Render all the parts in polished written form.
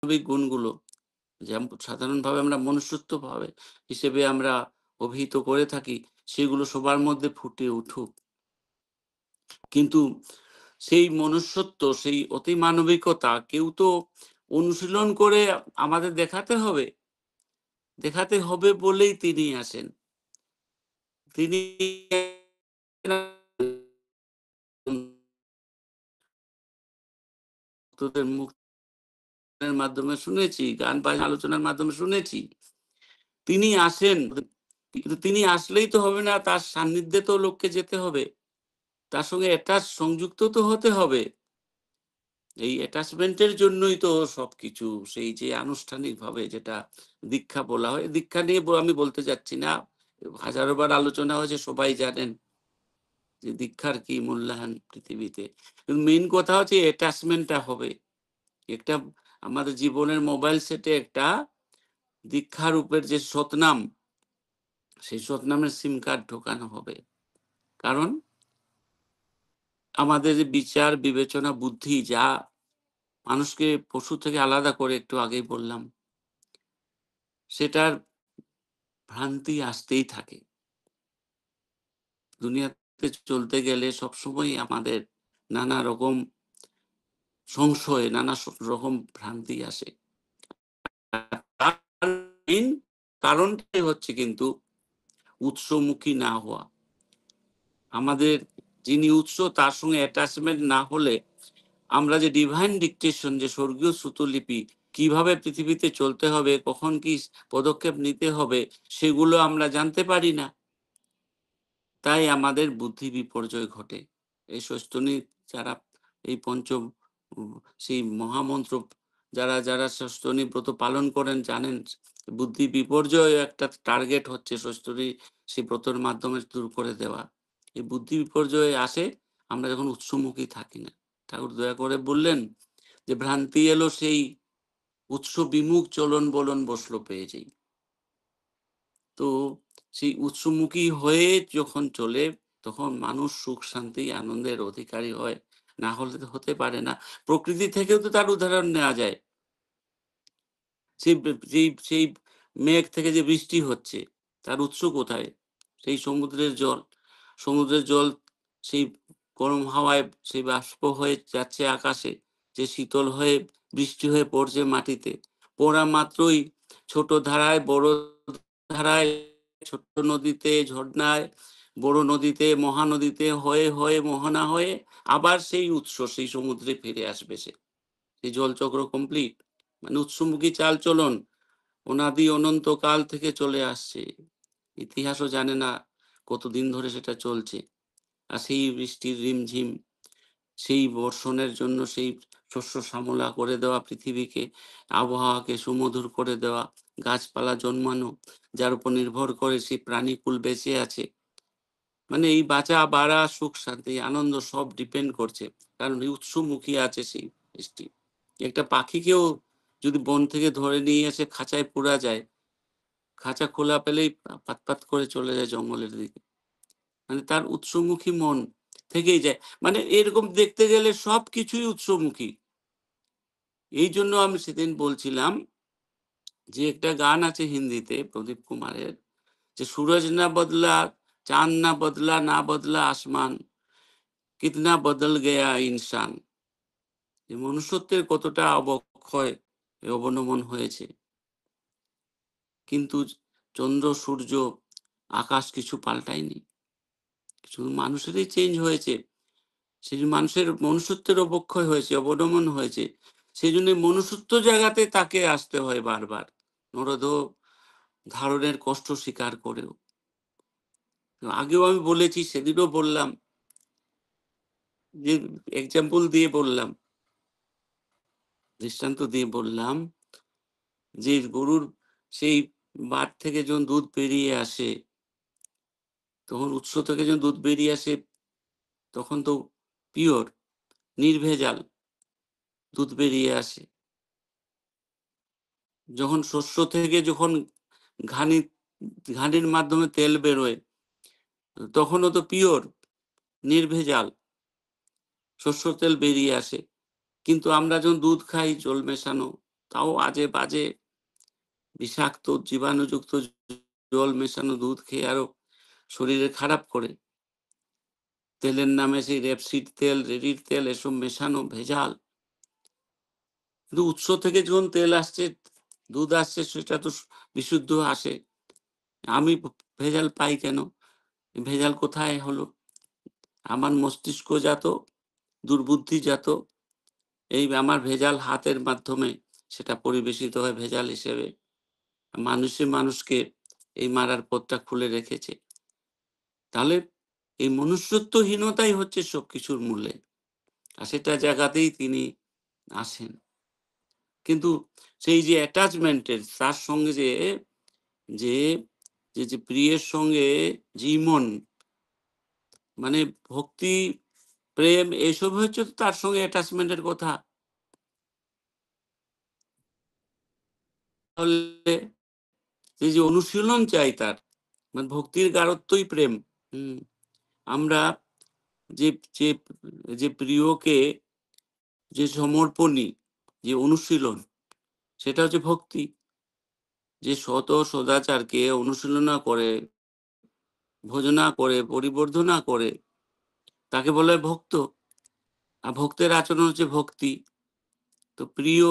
মানবিক গুণগুলো যেমন সাধারণভাবে আমরা মনুষ্যত্ব ভাবে হিসেবে আমরা অভিহিত করে থাকি, সেগুলো সবার মধ্যে ফুটে উঠুক। কিন্তু সেই মনুষ্যত্ব, সেই অতিমানবিকতা কেউ তো অনুশীলন করে আমাদের দেখাতে হবে। দেখাতে হবে বলেই তিনি আসেন। তিনি ভক্তদের মুখের মাধ্যমে শুনেছি, গান বাজনা আলোচনার মাধ্যমে শুনেছি। তিনি আসেন, কিন্তু তিনি আসলেই তো হবে না, তার সান্নিধ্যে তো লোককে যেতে হবে। তার সঙ্গে সংযুক্ত তো হতে হবে। এই অ্যাটাচমেন্ট এর জন্যই তো সবকিছু। সেই যে আনুষ্ঠানিকভাবে যেটা দীক্ষা বলা হয়, দীক্ষা নিয়ে আমি বলতে চাচ্ছি না। হাজারো বার আলোচনা হয়েছে, সবাই জানেন যে দীক্ষার কি মূল্যায়ন পৃথিবীতে। কিন্তু মেইন কথা হচ্ছে অ্যাটাচমেন্টটা হবে। একটা আমাদের জীবনের মোবাইল সেটে একটা দীক্ষা রূপের যে সতনাম, সেই সতনামের সিম কার্ড ঢোকানো হবে। কারণ আমাদের যে বিচার, বিবেচনা, বুদ্ধি যা মানুষকে পশু থেকে আলাদা করে একটু আগেই বললাম, সেটার ভ্রান্তি আসতেই থাকে। দুনিয়াতে চলতে গেলে সবসময়ই আমাদের নানা রকম সংশয়, নানা রকম ভ্রান্তি আসে। তার মেইন কারণটাই হচ্ছে কিন্তু উৎসমুখী না হওয়া। আমাদের যিনি উৎস তার সঙ্গে অ্যাটাচমেন্ট না হলে আমরা যে ডিভাইন ডিকটেশন, যে স্বর্গীয় শ্রুতলিপি কিভাবে পৃথিবীতে চলতে হবে, কখন কি পদক্ষেপ নিতে হবে, সেগুলো আমরা জানতে পারি না। তাই আমাদের বুদ্ধি বিপর্যয় ঘটে। এই সস্তনী যারা এই পঞ্চম উম সেই মহামন্ত্র যারা সস্তনী ব্রত পালন করেন জানেন, বুদ্ধি বিপর্যয় একটা টার্গেট হচ্ছে সস্তনী সেই ব্রতের মাধ্যমে দূর করে দেওয়া। এই বুদ্ধি বিপর্যয় আসে আমরা যখন উৎসমুখী থাকি না। ঠাকুর দয়া করে বললেন যে, "ভ্রান্তি এলো সেই উৎস বিমুখ চলন বলন বসলো পেয়ে যেই।" তো সেই উৎসমুখী হয়ে যখন চলে, তখন মানুষ সুখ শান্তি আনন্দের অধিকারী হয়। না হলে তো হতে পারে না। প্রকৃতি থেকেও তো তার উদাহরণ নেওয়া যায়। সেই মেঘ থেকে যে বৃষ্টি হচ্ছে, তার উৎস কোথায়? সেই সমুদ্রের জল। সমুদ্রের জল সেই গরম হাওয়ায় সেই বাষ্প হয়ে যাচ্ছে আকাশে, যে শীতল হয়ে বৃষ্টি হয়ে পড়ছে মাটিতে। পড়া মাত্রই ছোট ধারায়, বড় ধারায়, ছোট্ট নদীতে, ঝর্ণায়, বড় নদীতে, মহানদীতে হয়ে মোহনা হয়ে আবার সেই উৎস, সেই সমুদ্রে ফিরে আসবে সে। এই জলচক্র কমপ্লিট। মানে উৎসমুখী চালচলন অনাদি অনন্তকাল থেকে চলে আসছে। ইতিহাসও জানে না কতদিন ধরে সেটা চলছে। আর সেই বৃষ্টির রিমঝিম, সেই বর্ষণের জন্য সেই শস্য শ্যামলা করে দেওয়া পৃথিবীকে, আবহাওয়াকে সুমধুর করে দেওয়া, গাছপালা জন্মানো, যার উপর নির্ভর করে সেই প্রাণীকুল বেঁচে আছে। মানে এই বাঁচা, বাড়া, সুখ, শান্তি, আনন্দ সব ডিপেন্ড করছে। কারণ এই উৎসমুখী আছে সেই বৃষ্টি। একটা পাখিকেও যদি বন থেকে ধরে নিয়ে এসে খাঁচায় পুরা যায়, খাঁচা খোলা পেলেই পাত করে চলে যায় জঙ্গলের দিকে। মানে তার উৎসমুখী মন থেকেই যায়। মানে এরকম দেখতে গেলে সবকিছুই উৎসমুখী। এইজন্য আমি সেদিন বলছিলাম যে একটা গান আছে হিন্দিতে প্রদীপ কুমারের, যে "सूरज ना बदला, चाँद ना बदला, ना बदला आसमान, कितना बदल गया इंसान।" যে মনুষ্যত্বের কতটা অবক্ষয়, অবনমন হয়েছে। কিন্তু চন্দ্র, সূর্য, আকাশ কিছু পাল্টায়নি। শুধু মানুষেরই চেঞ্জ হয়েছে। সেই মানুষের মনুষ্যত্বের অবক্ষয় হয়েছে, অবনমন হয়েছে। সেজন্য মনুষ্যত্ব জাগাতে তাকে আসতে হয় বারবার। নরদেহ ধারণের কষ্ট স্বীকার করেও। আগেও আমি বলেছি, সেদিনও বললাম, যে এক্সাম্পল দিয়ে বললাম, দৃষ্টান্ত দিয়ে বললাম যে গরুর সেই বাট থেকে যখন দুধ বেরিয়ে আসে, তখন উৎস থেকে যখন দুধ বেরিয়ে আসে, তখন তো পিওর, নির্ভেজাল দুধ বেরিয়ে আসে। যখন শস্য থেকে যখন ঘানি ঘানির মাধ্যমে তেল বেরোয়, তখনও তো পিওর, নির্ভেজাল শস্য তেল বেরিয়ে আসে। কিন্তু আমরা যখন দুধ খাই জল মেশানো, তাও আজে বাজে বিষাক্ত জীবাণুযুক্ত জল মেশানো দুধ খেয়ে আরো শরীরে খারাপ করে। তেলের নামে সেই রেপসিড তেল, রেডির তেল এসব মেশানো ভেজাল। কিন্তু উৎস থেকে যখন তেল আসছে, দুধ আসছে, সেটা তো বিশুদ্ধ আসে। আমি ভেজাল পাই কেন? ভেজাল কোথায় হলো? আমার মস্তিষ্কজাত দুর্বুদ্ধিজাত এই আমার ভেজাল হাতের মাধ্যমে সেটা পরিবেশিত হয় ভেজাল হিসেবে। মানুষে মানুষকে এই মারার পথটা খুলে রেখেছে। তাহলে এই মনুষ্যত্বহীনতাই হচ্ছে সবকিছুর মূলে। আর সেটা জায়গাতেই তিনি আসেন। কিন্তু সেই যে অ্যাটাচমেন্টের তার সঙ্গে যে যে প্রিয়ের সঙ্গে জীবন মানে ভক্তি, প্রেম এসব হচ্ছে তো তার সঙ্গে অ্যাটাচমেন্টের কথা। তাহলে এই যে অনুশীলন চাই তার, মানে ভক্তির গাঢ়ত্বই প্রেম। হুম। আমরা যে যে যে প্রিয়কে যে সমর্পণী, যে অনুশীলন, সেটা হচ্ছে ভক্তি। যে শত সদাচারকে অনুশীলনা করে, ভোজনা করে, পরিবর্ধনা করে, তাকে বলা হয় ভক্ত। আর ভক্তের আচরণ হচ্ছে ভক্তি। তো প্রিয়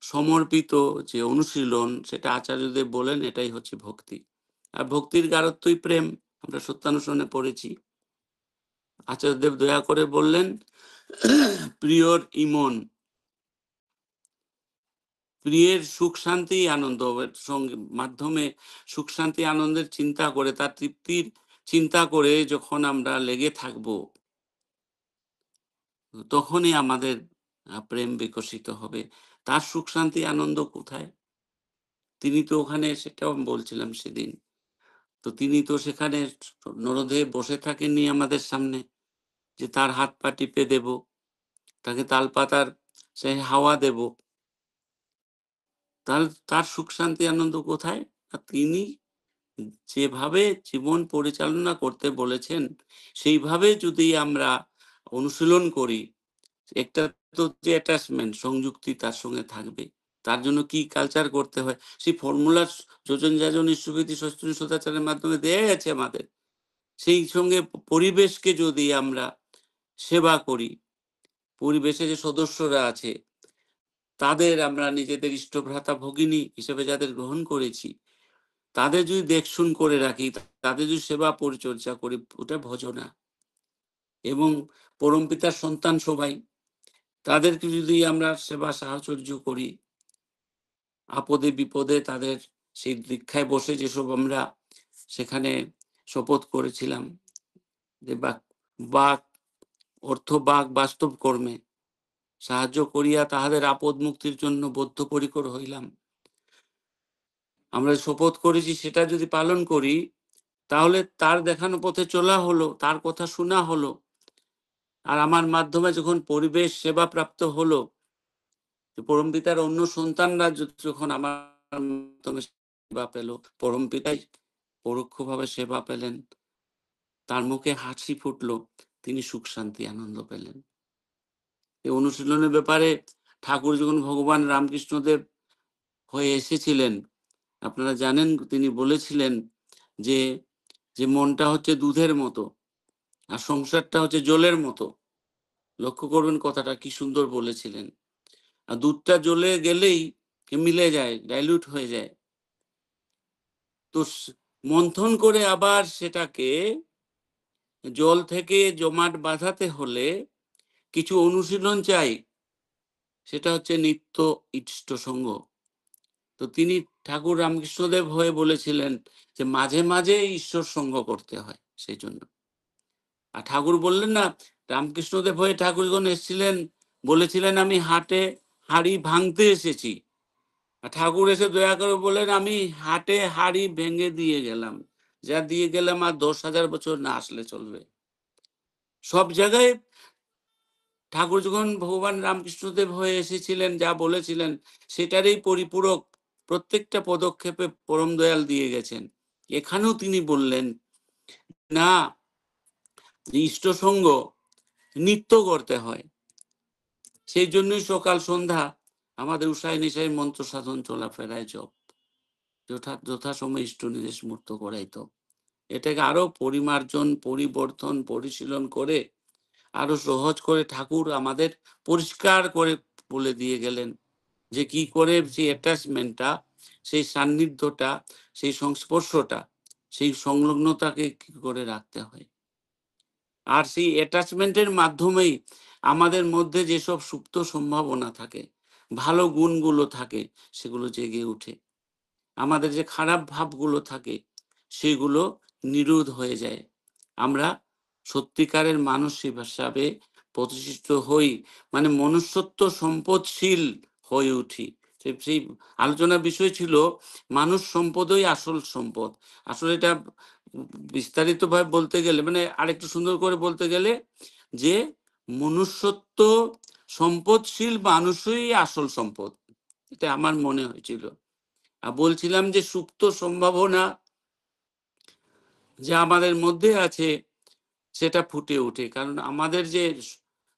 সমর্পিত যে অনুশীলন, সেটা আচার্যদেব বলেন এটাই হচ্ছে ভক্তি। আর ভক্তির গাঢ়ত্বই প্রেম। আমরা সত্যানুসরণে পড়েছি। আচার্যদেব দয়া করে বললেন প্রিয়র ইমন, প্রিয়ের সুখ শান্তি আনন্দ সঙ্গে মাধ্যমে সুখ শান্তি আনন্দের চিন্তা করে, তার তৃপ্তির চিন্তা করে যখন আমরা লেগে থাকব, তখনই আমাদের প্রেম বিকশিত হবে। তার সুখ শান্তি আনন্দ কোথায়? তিনি তো ওখানে, সেটাও বলছিলাম সেদিন, তো তিনি তো সেখানে নরদেহে বসে থাকেননি আমাদের সামনে যে তার হাত পা টিপে দেব, তাকে তালপাতার সে হাওয়া দেব। তার সুখ শান্তি আনন্দ কোথায়? আর তিনি যেভাবে জীবন পরিচালনা করতে বলেছেন, সেইভাবে যদি আমরা অনুশীলন করি, একটা তো যে অ্যাটাচমেন্ট, সংযুক্তি তার সঙ্গে থাকবে। তার জন্য কি কালচার করতে হয়, সেই ফর্মুলা যোজন যাজন ইষ্টভীতি সস্তুতি সদাচারের মাধ্যমে দেয়া গেছে আমাদের। সেই সঙ্গে পরিবেশকে যদি আমরা সেবা করি, পরিবেশে যে সদস্যরা আছে, তাদের আমরা নিজেদের ইষ্টভ্রাতা ভগিনী হিসেবে যাদের গ্রহণ করেছি, তাদের যদি দেখশুন করে রাখি, তাদের যদি সেবা পরিচর্যা করি, ওটা ভজনা। এবং পরমপিতার সন্তান সবাই, তাদেরকে যদি আমরা সেবা সাহচর্য করি, আপদে বিপদে তাদের সেই দীক্ষায় বসে যেসব আমরা সেখানে শপথ করেছিলাম যে বাক অর্থ বাক বাস্তব কর্মে সাহায্য করিয়া তাহাদের আপদ মুক্তির জন্য বদ্ধপরিকর হইলাম। আমরা শপথ করেছি সেটা যদি পালন করি, তাহলে তার দেখানো পথে চলা হলো, তার কথা শোনা হলো। আর আমার মাধ্যমে যখন পরিবেশ সেবা প্রাপ্ত হলো, পরমপিতার অন্য সন্তানরা যখন আমার মাধ্যমে সেবা পেল, পরমপিতাই পরোক্ষভাবে সেবা পেলেন, তার মুখে হাসি ফুটলো, তিনি সুখ শান্তি আনন্দ পেলেন। এই অনুশীলনের ব্যাপারে ঠাকুর যখন ভগবান রামকৃষ্ণদেব হয়ে এসেছিলেন, আপনারা জানেন তিনি বলেছিলেন যে যে মনটা হচ্ছে দুধের মতো আর সংসারটা হচ্ছে জলের মতো। লক্ষ্য করবেন কথাটা কি সুন্দর বলেছিলেন। আর দুধটা জ্বলে গেলেই মিলে যায়, ডাইলিউট হয়ে যায়। তো মন্থন করে আবার সেটাকে জল থেকে জমাট বাঁধাতে হলে কিছু অনুশীলন চাই। সেটা হচ্ছে নিত্য ইষ্ট সঙ্গ। তো তিনি ঠাকুর রামকৃষ্ণদেব হয়ে বলেছিলেন যে মাঝে মাঝে ঈশ্বর সঙ্গ করতে হয় সেই জন্য। আর ঠাকুর বললেন না, রামকৃষ্ণদেব হয়ে ঠাকুর যখন এসেছিলেন বলেছিলেন আমি হাটে হাড়ি ভাঙতে এসেছি। আর ঠাকুর এসে দয়া করে বললেন আমি হাটে হাড়ি ভেঙে দিয়ে গেলাম, যা দিয়ে গেলাম আর 10,000 বছর না আসলে চলবে। সব জায়গায় ঠাকুর যখন ভগবান রামকৃষ্ণদেব হয়ে এসেছিলেন, যা বলেছিলেন সেটারই পরিপূরক প্রত্যেকটা পদক্ষেপে পরম দয়াল দিয়ে গেছেন। এখানেও তিনি বললেন না, ইষ্টসঙ্গ নিত্য করতে হয়। সেই জন্যই সকাল সন্ধ্যা আমাদের উষায় নিশায় মন্ত্র সাধন চলাফেরায় জপ, যথাসময়ে ইষ্ট নির্দেশ মূর্ত করাইত। এটাকে আরো পরিমার্জন, পরিবর্তন, পরিশীলন করে আরো সহজ করে ঠাকুর আমাদের পরিষ্কার করে বলে দিয়ে গেলেন যে কি করে সেই অ্যাটাচমেন্টটা, সেই সান্নিধ্যটা, সেই সংস্পর্শটা, সেই সংলগ্নতাকে কি করে রাখতে হয়। আর সেই অ্যাটাচমেন্টের মাধ্যমেই আমাদের মধ্যে যেসব সুপ্ত সম্ভাবনা থাকে, ভালো গুণগুলো থাকে, সেগুলো জেগে উঠে। আমাদের যে খারাপ ভাবগুলো থাকে সেগুলো নিরোধ হয়ে যায়। আমরা সত্যিকারের মানুষ হিসাবে প্রতিষ্ঠিত হই, মানে মনুষ্যত্ব সম্পদশীল হয়ে উঠি। সেই আলোচনার বিষয় ছিল মানুষ সম্পদই আসল সম্পদ। আসলে এটা বিস্তারিতভাবে বলতে গেলে, মানে আরেকটু সুন্দর করে বলতে গেলে যে মনুষ্যত্ব সম্পদশীল মানুষই আসল সম্পদ। এটা আমার মনে হয়েছিল। বলছিলাম যে সুপ্ত সম্ভাবনা যে আমাদের মধ্যে আছে সেটা ফুটে ওঠে। কারণ আমাদের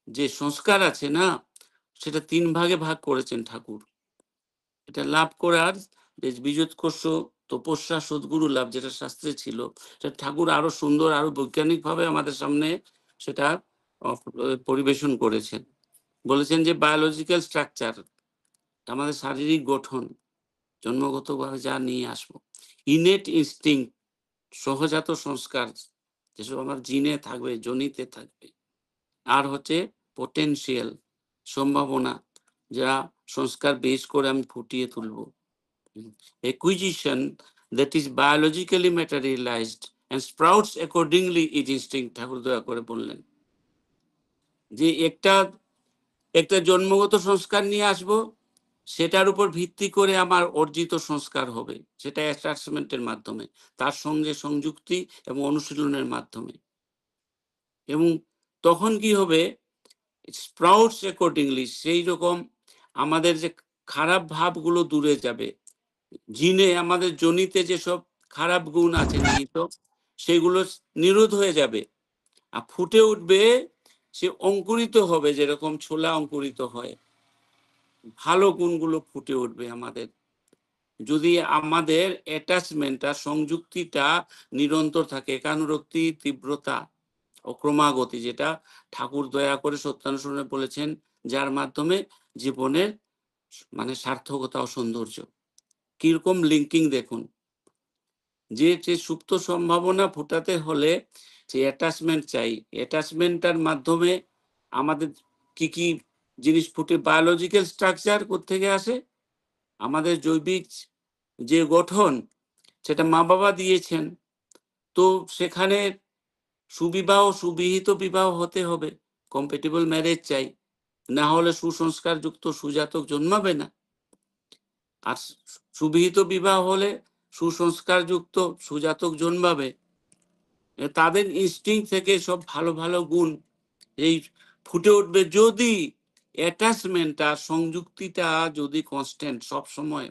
যে সংস্কার আছে না, সেটা ৩ ভাগে ভাগ করেছেন ঠাকুর। এটা লাভ করার যে বীজোৎকর্ষ, তপস্যা, সদ্গুরু লাভ যেটা শাস্ত্রে ছিল, সেটা ঠাকুর আরো সুন্দর, আরো বৈজ্ঞানিকভাবে আমাদের সামনে সেটা পরিবেশন করেছেন। বলেছেন যে বায়োলজিক্যাল স্ট্রাকচার, আমাদের শারীরিক গঠন, জন্মগতভাবে যা নিয়ে আসবো। ইনেট ইনস্টিংক্ট, সহজাত সংস্কার, যেসব আমার জিনে থাকবে, যোনিতে থাকবে। আর হচ্ছে পোটেনশিয়াল, সম্ভাবনা, যা সংস্কার বেস করে আমি ফুটিয়ে তুলবো। Acquisition, that is biologically materialized and sprouts accordingly is instinct, ঠাকুর দয়া করে বললেন যে একটা জন্মগত সংস্কার নিয়ে আসবো, সেটার উপর ভিত্তি করে আমার অর্জিত সংস্কার হবে, সেটা অ্যাটাচমেন্টের মাধ্যমে, তার সঙ্গে সংযুক্তি এবং অনুশীলনের মাধ্যমে। এবং তখন কি হবে, স্প্রাউটস অ্যাকর্ডিংলি, সেই রকম আমাদের যে খারাপ ভাবগুলো দূরে যাবে, জিনে আমাদের জনিতে যেসব খারাপ গুণ আছে নিহিত, সেগুলো নিরোধ হয়ে যাবে আর ফুটে উঠবে, সে অঙ্কুরিত হবে যেরকম ছোলা অঙ্কুরিত হয়, ভালো গুণগুলো ফুটে উঠবে আমাদের। যদি আমাদের অ্যাটাচমেন্টটা, সংযুক্তিটা নিরন্তর থাকে, একানুরক্তি, তীব্রতা ও ক্রমাগতি, যেটা ঠাকুর দয়া করে সত্যানুসরণে বলেছেন, যার মাধ্যমে জীবনের মানে সার্থকতা ও সৌন্দর্য। কিরকম লিঙ্কিং দেখুন, যে সুপ্ত সম্ভাবনা ফোটাতে হলে যে অ্যাটাচমেন্ট চাই, অ্যাটাচমেন্টটার মাধ্যমে আমাদের কি কি জিনিস ফুটে, বায়োলজিক্যাল স্ট্রাকচার কোত্থেকে আসে, আমাদের জৈবিক যে গঠন, সেটা মা বাবা দিয়েছেন। তো সেখানে সুবিবাহ, সুবিহিত বিবাহ হতে হবে, কম্প্যাটিবল ম্যারেজ চাই, না হলে সুসংস্কারযুক্ত সুজাতক জন্মাবে না। আর সুবিহিত বিবাহ হলে সুসংস্কারযুক্ত সুজাতক জন্মাবে। তাদের ইনস্টিংক্ট থেকে সব ভালো ভালো গুণ এই ফুটে উঠবে, যদি অ্যাটাচমেন্টটা, সংযুক্তিটা যদি কনস্ট্যান্ট সব সময়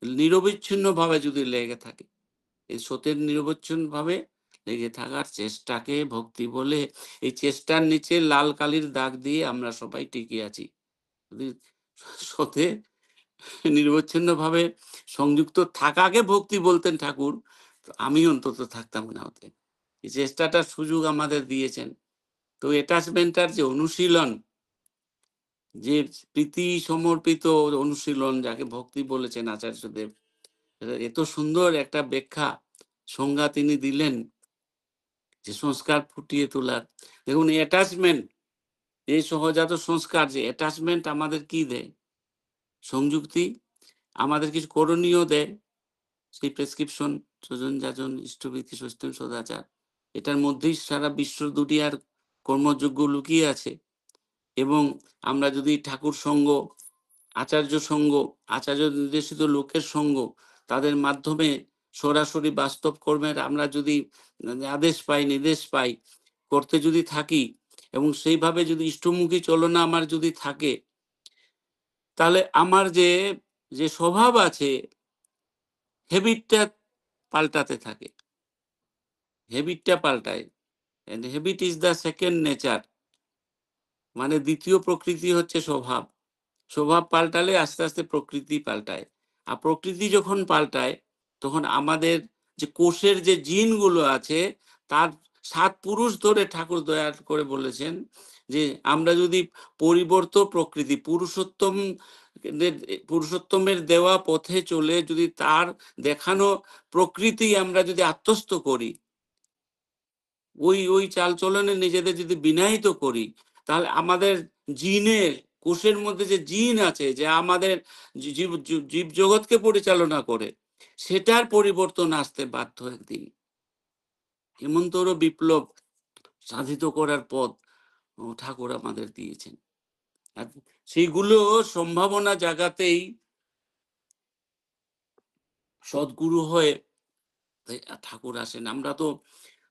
নিরবিচ্ছিন্ন ভাবে যদি লেগে থাকে। এই সত্যের নিরবচ্ছিন্ন ভাবে লেগে থাকার চেষ্টাকে ভক্তি বলে। এই চেষ্টার নিচে লাল কালির দাগ দিয়ে আমরা সবাই টিকে আছি। যদি সতে নিরবচ্ছিন্ন ভাবে সংযুক্ত থাকাকে ভক্তি বলতেন ঠাকুর, তো আমি অন্তত থাকতাম না ওতে। এই চেষ্টাটার সুযোগ আমাদের দিয়েছেন। তো অ্যাটাচমেন্টটার যে অনুশীলন, যে প্রীতি সমর্পিত অনুশীলন, যাকে ভক্তি বলেছেন আচার্যদেব, এত সুন্দর একটা ব্যাখ্যা সংজ্ঞা তিনি দিলেন যে সংস্কার ফুটিয়ে তোলার। দেখুন অ্যাটাচমেন্ট, এই সহজাত সংস্কার, যে অ্যাটাচমেন্ট আমাদের কি দেয়, সংযুক্তি, আমাদের কিছু করণীয় দেয়, সেই প্রেসক্রিপশন, স্বজন যাজন, ইষ্টভীতি, সস্তুন সদাচার, এটার মধ্যেই সারা বিশ্ব দুনিয়ার কর্মযোগ্য লুকিয়ে আছে। এবং আমরা যদি ঠাকুর সঙ্গ, আচার্য সঙ্গ, আচার্য নির্দেশিত লোকের সঙ্গ, তাদের মাধ্যমে সরাসরি বাস্তব কর্মের আমরা যদি আদেশ পাই, নির্দেশ পাই, করতে যদি থাকি, এবং সেইভাবে যদি ইষ্টমুখী চলনা আমার যদি থাকে, তাহলে আমার যে স্বভাব আছে, হ্যাবিটটা পাল্টাতে থাকে, হ্যাবিটটা পাল্টায়। And habit is the second nature, মানে দ্বিতীয় প্রকৃতি হচ্ছে স্বভাব। স্বভাব পাল্টালে আস্তে, আস্তে প্রকৃতি পাল্টায়। আর প্রকৃতি যখন পাল্টায়, তখন আমাদের যে কোষের যে জিনগুলো আছে, তার ৭ পুরুষ ধরে ঠাকুর দয়া করে বলেছেন যে, আমরা যদি পরিবর্ত প্রকৃতি, পুরুষোত্তমের দেওয়া পথে চলে যদি তার দেখানো প্রকৃতি আমরা যদি আত্মস্থ করি, ওই চালচলনে নিজেদের যদি বিনায়িত করি, তাহলে আমাদের জিনের, কোষের মধ্যে যে জিন আছে, যে আমাদের জীবজগৎকে পরিচালনা করে, সেটার পরিবর্তন আসতে বাধ্য একদিন। হেমন্তর বিপ্লব সাধিত করার পথ ঠাকুর আমাদের দিয়েছেন। আর সেইগুলো সম্ভাবনা জাগাতেই সদ্গুরু হয়ে ঠাকুর আসেন। আমরা তো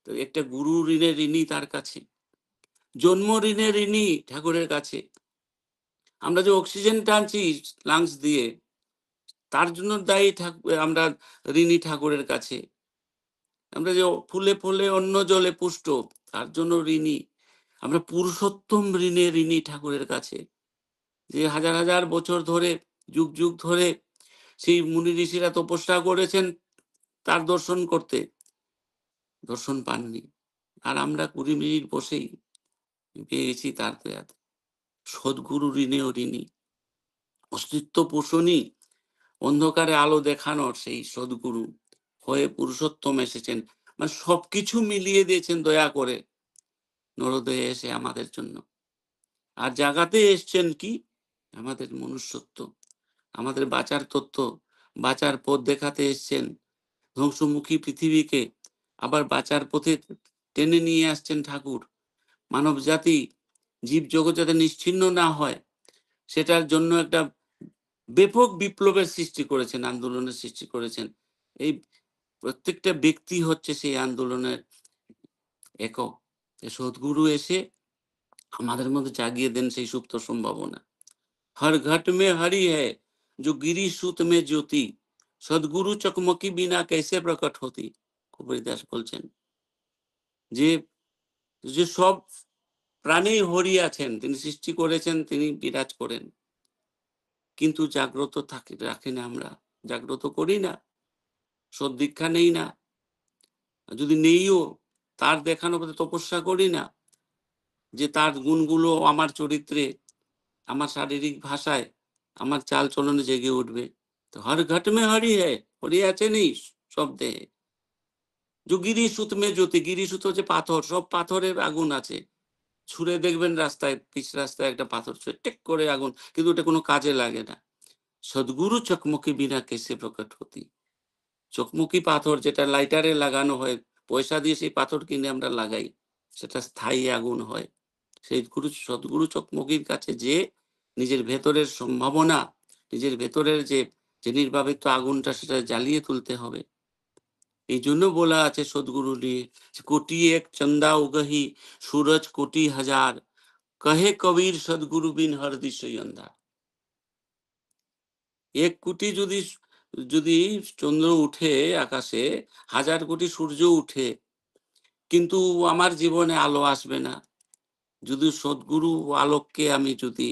একটা গুরু ঋণে ঋণী তার কাছে। জন্ম ঋণে ঋণী ঠাকুরের কাছে। আমরা যে অক্সিজেন টানছি লাংস দিয়ে, তার জন্য দায়ী আমরা ঋণী ঠাকুরের কাছে। আমরা যে ফুলে, ফুলে অন্ন জলে পুষ্ট, তার জন্য ঋণী। আমরা পুরুষোত্তম ঋণে ঋণী ঠাকুরের কাছে। যে হাজার, হাজার বছর ধরে, যুগ, যুগ ধরে সেই মুনি ঋষিরা তপস্যা করেছেন তার দর্শন করতে। দর্শন পাননি। আর আমরা ২০ মিনিট বসেই পেয়ে গেছি তার দয়াতে। সদ্গুরু ঋণেও ঋণী। অস্তিত্ব পোষণই অন্ধকারে আলো দেখানোর সেই সদ্গুরু হয়ে পুরুষোত্তম এসেছেন। মানে সবকিছু মিলিয়ে দিয়েছেন দয়া করে নরদয়ে এসে আমাদের জন্য। আর জাগাতে এসছেন কি? আমাদের মনুষ্যত্ব, আমাদের বাঁচার তত্ত্ব, বাঁচার পথ দেখাতে এসছেন। ধ্বংসমুখী পৃথিবীকে আবার বাঁচার পথে টেনে নিয়ে আসছেন ঠাকুর। মানব জাতি, জীবজগৎ যাতে নিশ্চিহ্ন না হয়, সেটার জন্য একটা ব্যাপক বিপ্লবের সৃষ্টি করেছেন, আন্দোলনের সৃষ্টি করেছেন। এই প্রত্যেকটা ব্যক্তি হচ্ছে সেই আন্দোলনের একক। সদ্গুরু এসে আমাদের মধ্যে জাগিয়ে দেন সেই সুপ্ত সম্ভাবনা। हर घट में हरि है जो गिरी सूत में ज्योति, সদ্গুরু চকমকি বিনা कैसे প্রকট হতি। কবিরদাস বলছেন যে, যে সব প্রাণেই হরি আছেন, তিনি সৃষ্টি করেছেন, তিনি বিরাজ করেন, কিন্তু জাগ্রত রাখি না, আমরা জাগ্রত করি না, সদ্দীক্ষা নেই না, যদি নেইও তার দেখানো পথে তপস্যা করি না, যে তার গুণগুলো আমার চরিত্রে, আমার শারীরিক ভাষায়, আমার চাল চলনে জেগে উঠবে। তো হর ঘট মে হরি হ্যায়, হরি আছেনই সব দেহে। जो গিরিসূত মে জ্যোতি, গিরিসূত হচ্ছে পাথর, সব পাথরের আগুন আছে। ছুঁড়ে দেখবেন রাস্তায়, পিচ রাস্তায় একটা পাথর ছুঁড়ে টিক করে আগুন, কিন্তু ওটা কোনো কাজে লাগে না। সদ্গুরু চকমকি বিনা कैसे প্রকট হতি। চকমকি পাথর যেটা লাইটারে লাগানো হয়, পয়সা দিয়ে সেই পাথর কিনে আমরা লাগাই, সেটা স্থায়ী আগুন হয়। সেই সদ্গুরু চকমকির কাছে যেয়ে নিজের ভেতরের সম্ভাবনা, নিজের ভেতরের যে নির্বাপিত আগুনটা, সেটা জ্বালিয়ে তুলতে হবে। এই জন্য বলা আছে সদ্গুরু নিয়ে, কোটি এক চন্দা উগহি সূরজ কোটি হাজার, কহে কবির সদ্গুরু বিন হর দিশই অন্ধার। এক কোটি যদি চন্দ্র উঠে আকাশে, হাজার কোটি সূর্য উঠে, কিন্তু আমার জীবনে আলো আসবে না যদি সদ্গুরু আলোককে আমি যদি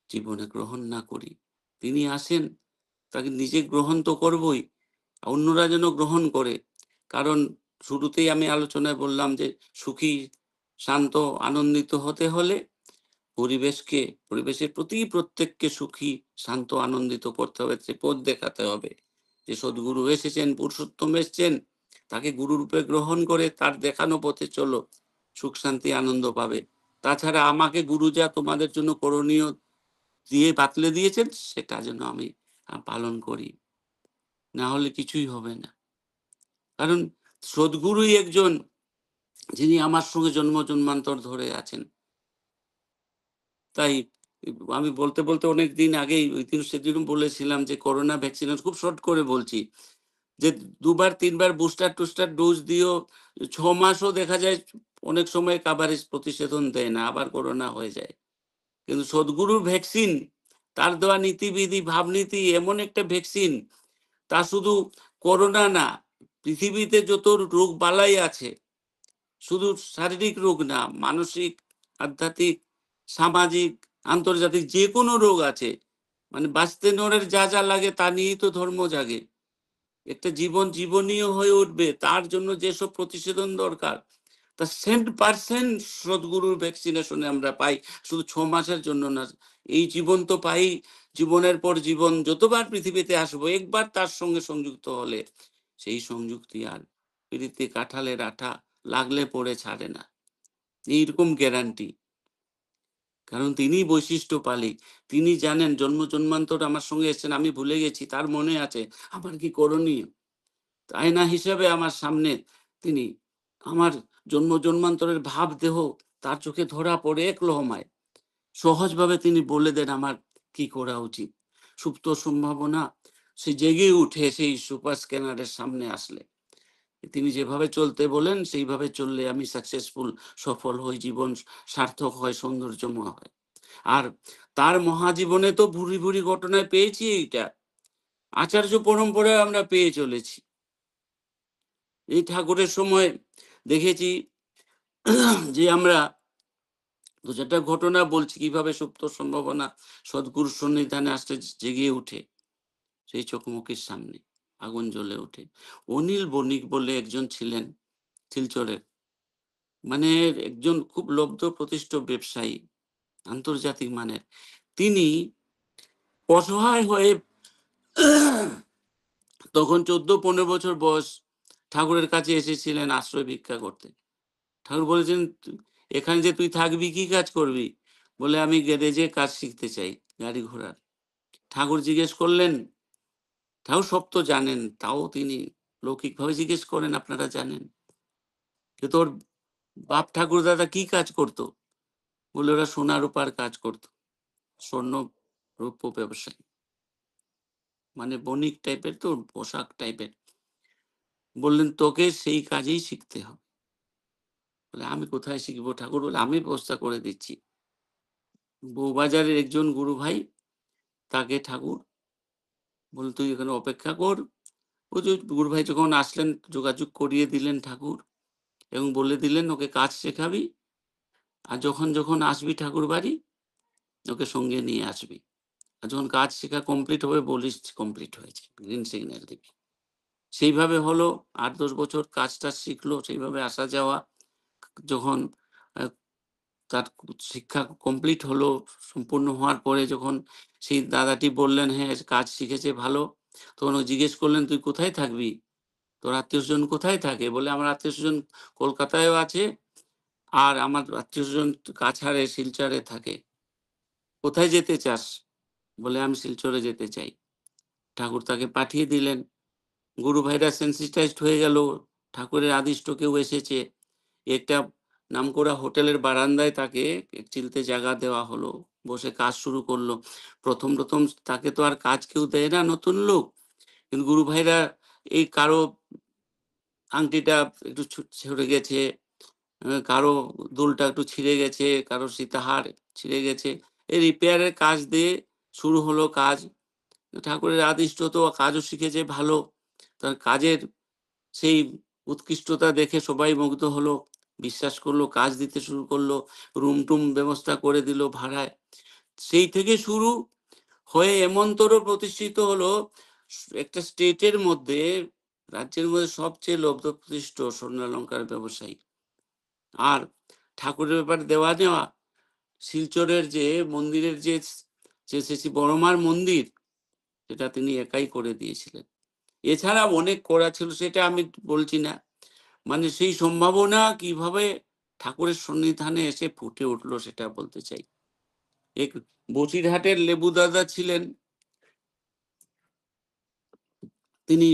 জীবনে গ্রহণ না করি। তিনি আসেন, তাকে নিজে গ্রহণ তো করবই, অন্যরা যেন গ্রহণ করে। কারণ শুরুতেই আমি আলোচনায় বললাম যে সুখী, শান্ত, আনন্দিত হতে হলে পরিবেশের প্রতি প্রত্যেককে সুখী, শান্ত, আনন্দিত করতে হবে, সে পথ দেখাতে হবে। যে সদ্গুরু এসেছেন, পুরুষোত্তম এসেছেন, তাকে গুরুরূপে গ্রহণ করে তার দেখানো পথে চলো, সুখ শান্তি আনন্দ পাবে। তাছাড়া আমাকে গুরু যা তোমাদের জন্য করণীয় দিয়ে বাতলে দিয়েছেন, সেটা যেন আমি পালন করি, না হলে কিছুই হবে না। কারণ সদ্গুরুই একজন যিনি আমার সঙ্গে জন্ম জন্মান্তর ধরে আছেন। তাই আমি বলতে, বলতে অনেকদিন আগেই সেদিনও বলেছিলাম যে করোনা ভ্যাকসিনের, খুব শর্ট করে বলছি, যে ২ বার ৩ বার বুস্টার ডোজ দিয়েও ৬ মাসও দেখা যায় অনেক সময় কাভারেজ প্রতিষেধন দেয় না, আবার করোনা হয়ে যায়। কিন্তু সদ্গুরুর ভ্যাকসিন, তার দেওয়া নীতিবিধি, ভাবনীতি এমন একটা ভ্যাকসিন, তা শুধু করোনা না, পৃথিবীতে যত রোগ বালাই আছে, শুধু শারীরিক রোগ না, মানসিক, আধ্যাত্মিক, সামাজিক, আন্তর্জাতিক যে কোনো রোগ আছে, মানে বাঁচতে নড়ের যা যা লাগে তা নিয়েই তো ধর্ম জাগে। একটা জীবন জীবনীয় হয়ে উঠবে, তার জন্য যেসব প্রতিষেধন দরকার তা 100% সদ্গুরুর ভ্যাকসিনেশনে আমরা পাই। শুধু 6 মাসের জন্য না। এই জীবন তো পাই, জীবনের পর জীবন যতবার পৃথিবীতে আসবো একবার তার সঙ্গে সংযুক্ত হলে সেই সংযুক্তি আর পিরিতে কাঁঠালের আঠা লাগলে পড়ে ছাড়ে না। এইরকম গ্যারান্টি। কারণ তিনিই বৈশিষ্ট্য পালি। তিনি জানেন জন্ম জন্মান্তর আমার সঙ্গে এসেছেন, আমি ভুলে গেছি। তার মনে আছে আমার কি করণীয়। আয়না হিসাবে আমার সামনে তিনি আমার জন্ম জন্মান্তরের ভাব দেহ তার চোখে ধরা পড়ে এক লহমায়। সহজভাবে তিনি বলে দেন আমার কি করা উচিত। সুপ্ত সম্ভাবনা সে জেগে উঠে সেই সুপার স্ক্যানারের সামনে আসলে। তিনি যেভাবে চলতে বলেন সেইভাবে চললে আমি সাকসেসফুল, সফল হই, জীবন সার্থক হয়, সৌন্দর্যময় হয়। আর তার মহাজীবনে তো ভুরি, ভুরি ঘটনায় পেয়েছি এইটা। আচার্য পরম্পরায় আমরা পেয়ে চলেছি। এই ঠাকুরের সময় দেখেছি যে আমরা ২-৪ টা ঘটনা বলছি কিভাবে সুপ্ত সম্ভাবনা সদ্গুরুর সন্নিধানে আসতে জেগে উঠে সেই চোখমুখের সামনে আগুন জ্বলে ওঠে। অনিল বণিক বলে একজন ছিলেন শিলচরের। মানে একজন খুব লব্ধ প্রতিষ্ঠ ব্যবসায়ী, আন্তর্জাতিক মানের। তিনি অসহায় হয়ে তখন ১৪-১৫ বছর বয়স ঠাকুরের কাছে এসেছিলেন আশ্রয় ভিক্ষা করতে। ঠাকুর বলেছেন, এখানে যে তুই থাকবি কি কাজ করবি?" বলে, "আমি গ্যারেজে কাজ শিখতে চাই, গাড়ি ঘোড়ার।" ঠাকুর জিজ্ঞেস করলেন, ঠাকুর সব তো জানেন, তাও তিনি লৌকিকভাবে জিজ্ঞেস করেন, "আপনারা জানেন যে তোর বাপ ঠাকুরদাদা কি কাজ করতো?" বলে, "ওরা সোনা রূপার কাজ করতো, স্বর্ণ রৌপ্য ব্যবসায়ী।" মানে বণিক টাইপের তো, পোশাক টাইপের। বললেন, "তোকে সেই কাজেই শিখতে হবে।" বলে, "আমি কোথায় শিখবো?" ঠাকুর বলে, "আমি ব্যবস্থা করে দিচ্ছি।" বউবাজারের একজন গুরু ভাই, তাকে ঠাকুর বলল, "তুই এখানে অপেক্ষা কর।" ওই যে গুরু ভাই যখন আসলেন যোগাযোগ করিয়ে দিলেন ঠাকুর এবং বলে দিলেন, "ওকে কাজ শেখাবি। আর যখন, যখন আসবি ঠাকুর বাড়ি ওকে সঙ্গে নিয়ে আসবি। আর যখন কাজ শেখা কমপ্লিট হবে বলিস কমপ্লিট হয়েছে। গ্রিন সিগন্যাল দিবি।" সেইভাবে হলো ৮-১০ বছর কাজ-টাজ শিখলো। সেইভাবে আসা যাওয়া। যখন আ তার শিক্ষা কমপ্লিট হলো, সম্পূর্ণ হওয়ার পরে যখন সেই দাদাটি বললেন, "হ্যাঁ, কাজ শিখেছে ভালো।" তখন ও জিজ্ঞেস করলেন, "তুই কোথায় থাকবি? তোর আত্মীয়স্বজন কোথায় থাকে?" বলে, "আমার আত্মীয়স্বজন কলকাতায়ও আছে, আর আমার আত্মীয়স্বজন কাছাড়ে, শিলচরে থাকে। কোথায় যেতে চাস?" বলে, "আমি শিলচরে যেতে চাই।" ঠাকুর তাকে পাঠিয়ে দিলেন। গুরু ভাইরা সেনসিটাইজড হয়ে গেল। ঠাকুরের আদিষ্ট কেউ এসেছে। একটা নামকরা হোটেলের বারান্দায় তাকে চিলতে জায়গা দেওয়া হলো। বসে কাজ শুরু করলো। ১ম তাকে তো আর কাজ কেউ দেয় না নতুন লোক। কিন্তু গুরু ভাইরা এই কারো আংটিটা একটু ছিঁড়ে গেছে, কারো দুলটা একটু ছিঁড়ে গেছে, কারো সীতাহার ছিঁড়ে গেছে। এই রিপেয়ারের কাজ দিয়ে শুরু হলো কাজ। ঠাকুরের আদিষ্ট তো কাজও শিখেছে ভালো। তার কাজের সেই উৎকৃষ্টতা দেখে সবাই মুগ্ধ হলো। বিশ্বাস করলো, কাজ দিতে শুরু করলো। রুম-টুম ব্যবস্থা করে দিল ভাড়ায়। সেই থেকে শুরু হয়ে এমনতর প্রতিষ্ঠিত হলো একটা স্টেটের মধ্যে, রাজ্যের মধ্যে সবচেয়ে লব্ধপ্রতিষ্ঠ স্বর্ণালঙ্কার ব্যবসায়ী। আর ঠাকুরের ব্যাপারে দেওয়া নেওয়া, শিলচরের যে মন্দিরের যে শ্রী বড়মার মন্দির, সেটা তিনি একাই করে দিয়েছিলেন। এছাড়া অনেক করা ছিল, সেটা আমি বলছি না। মানে সেই সম্ভাবনা কিভাবে ঠাকুরের সন্নিধানে এসে ফুটে উঠলো সেটা বলতে চাই। এক বসিরহাটের লেবু দাদা ছিলেন, তিনি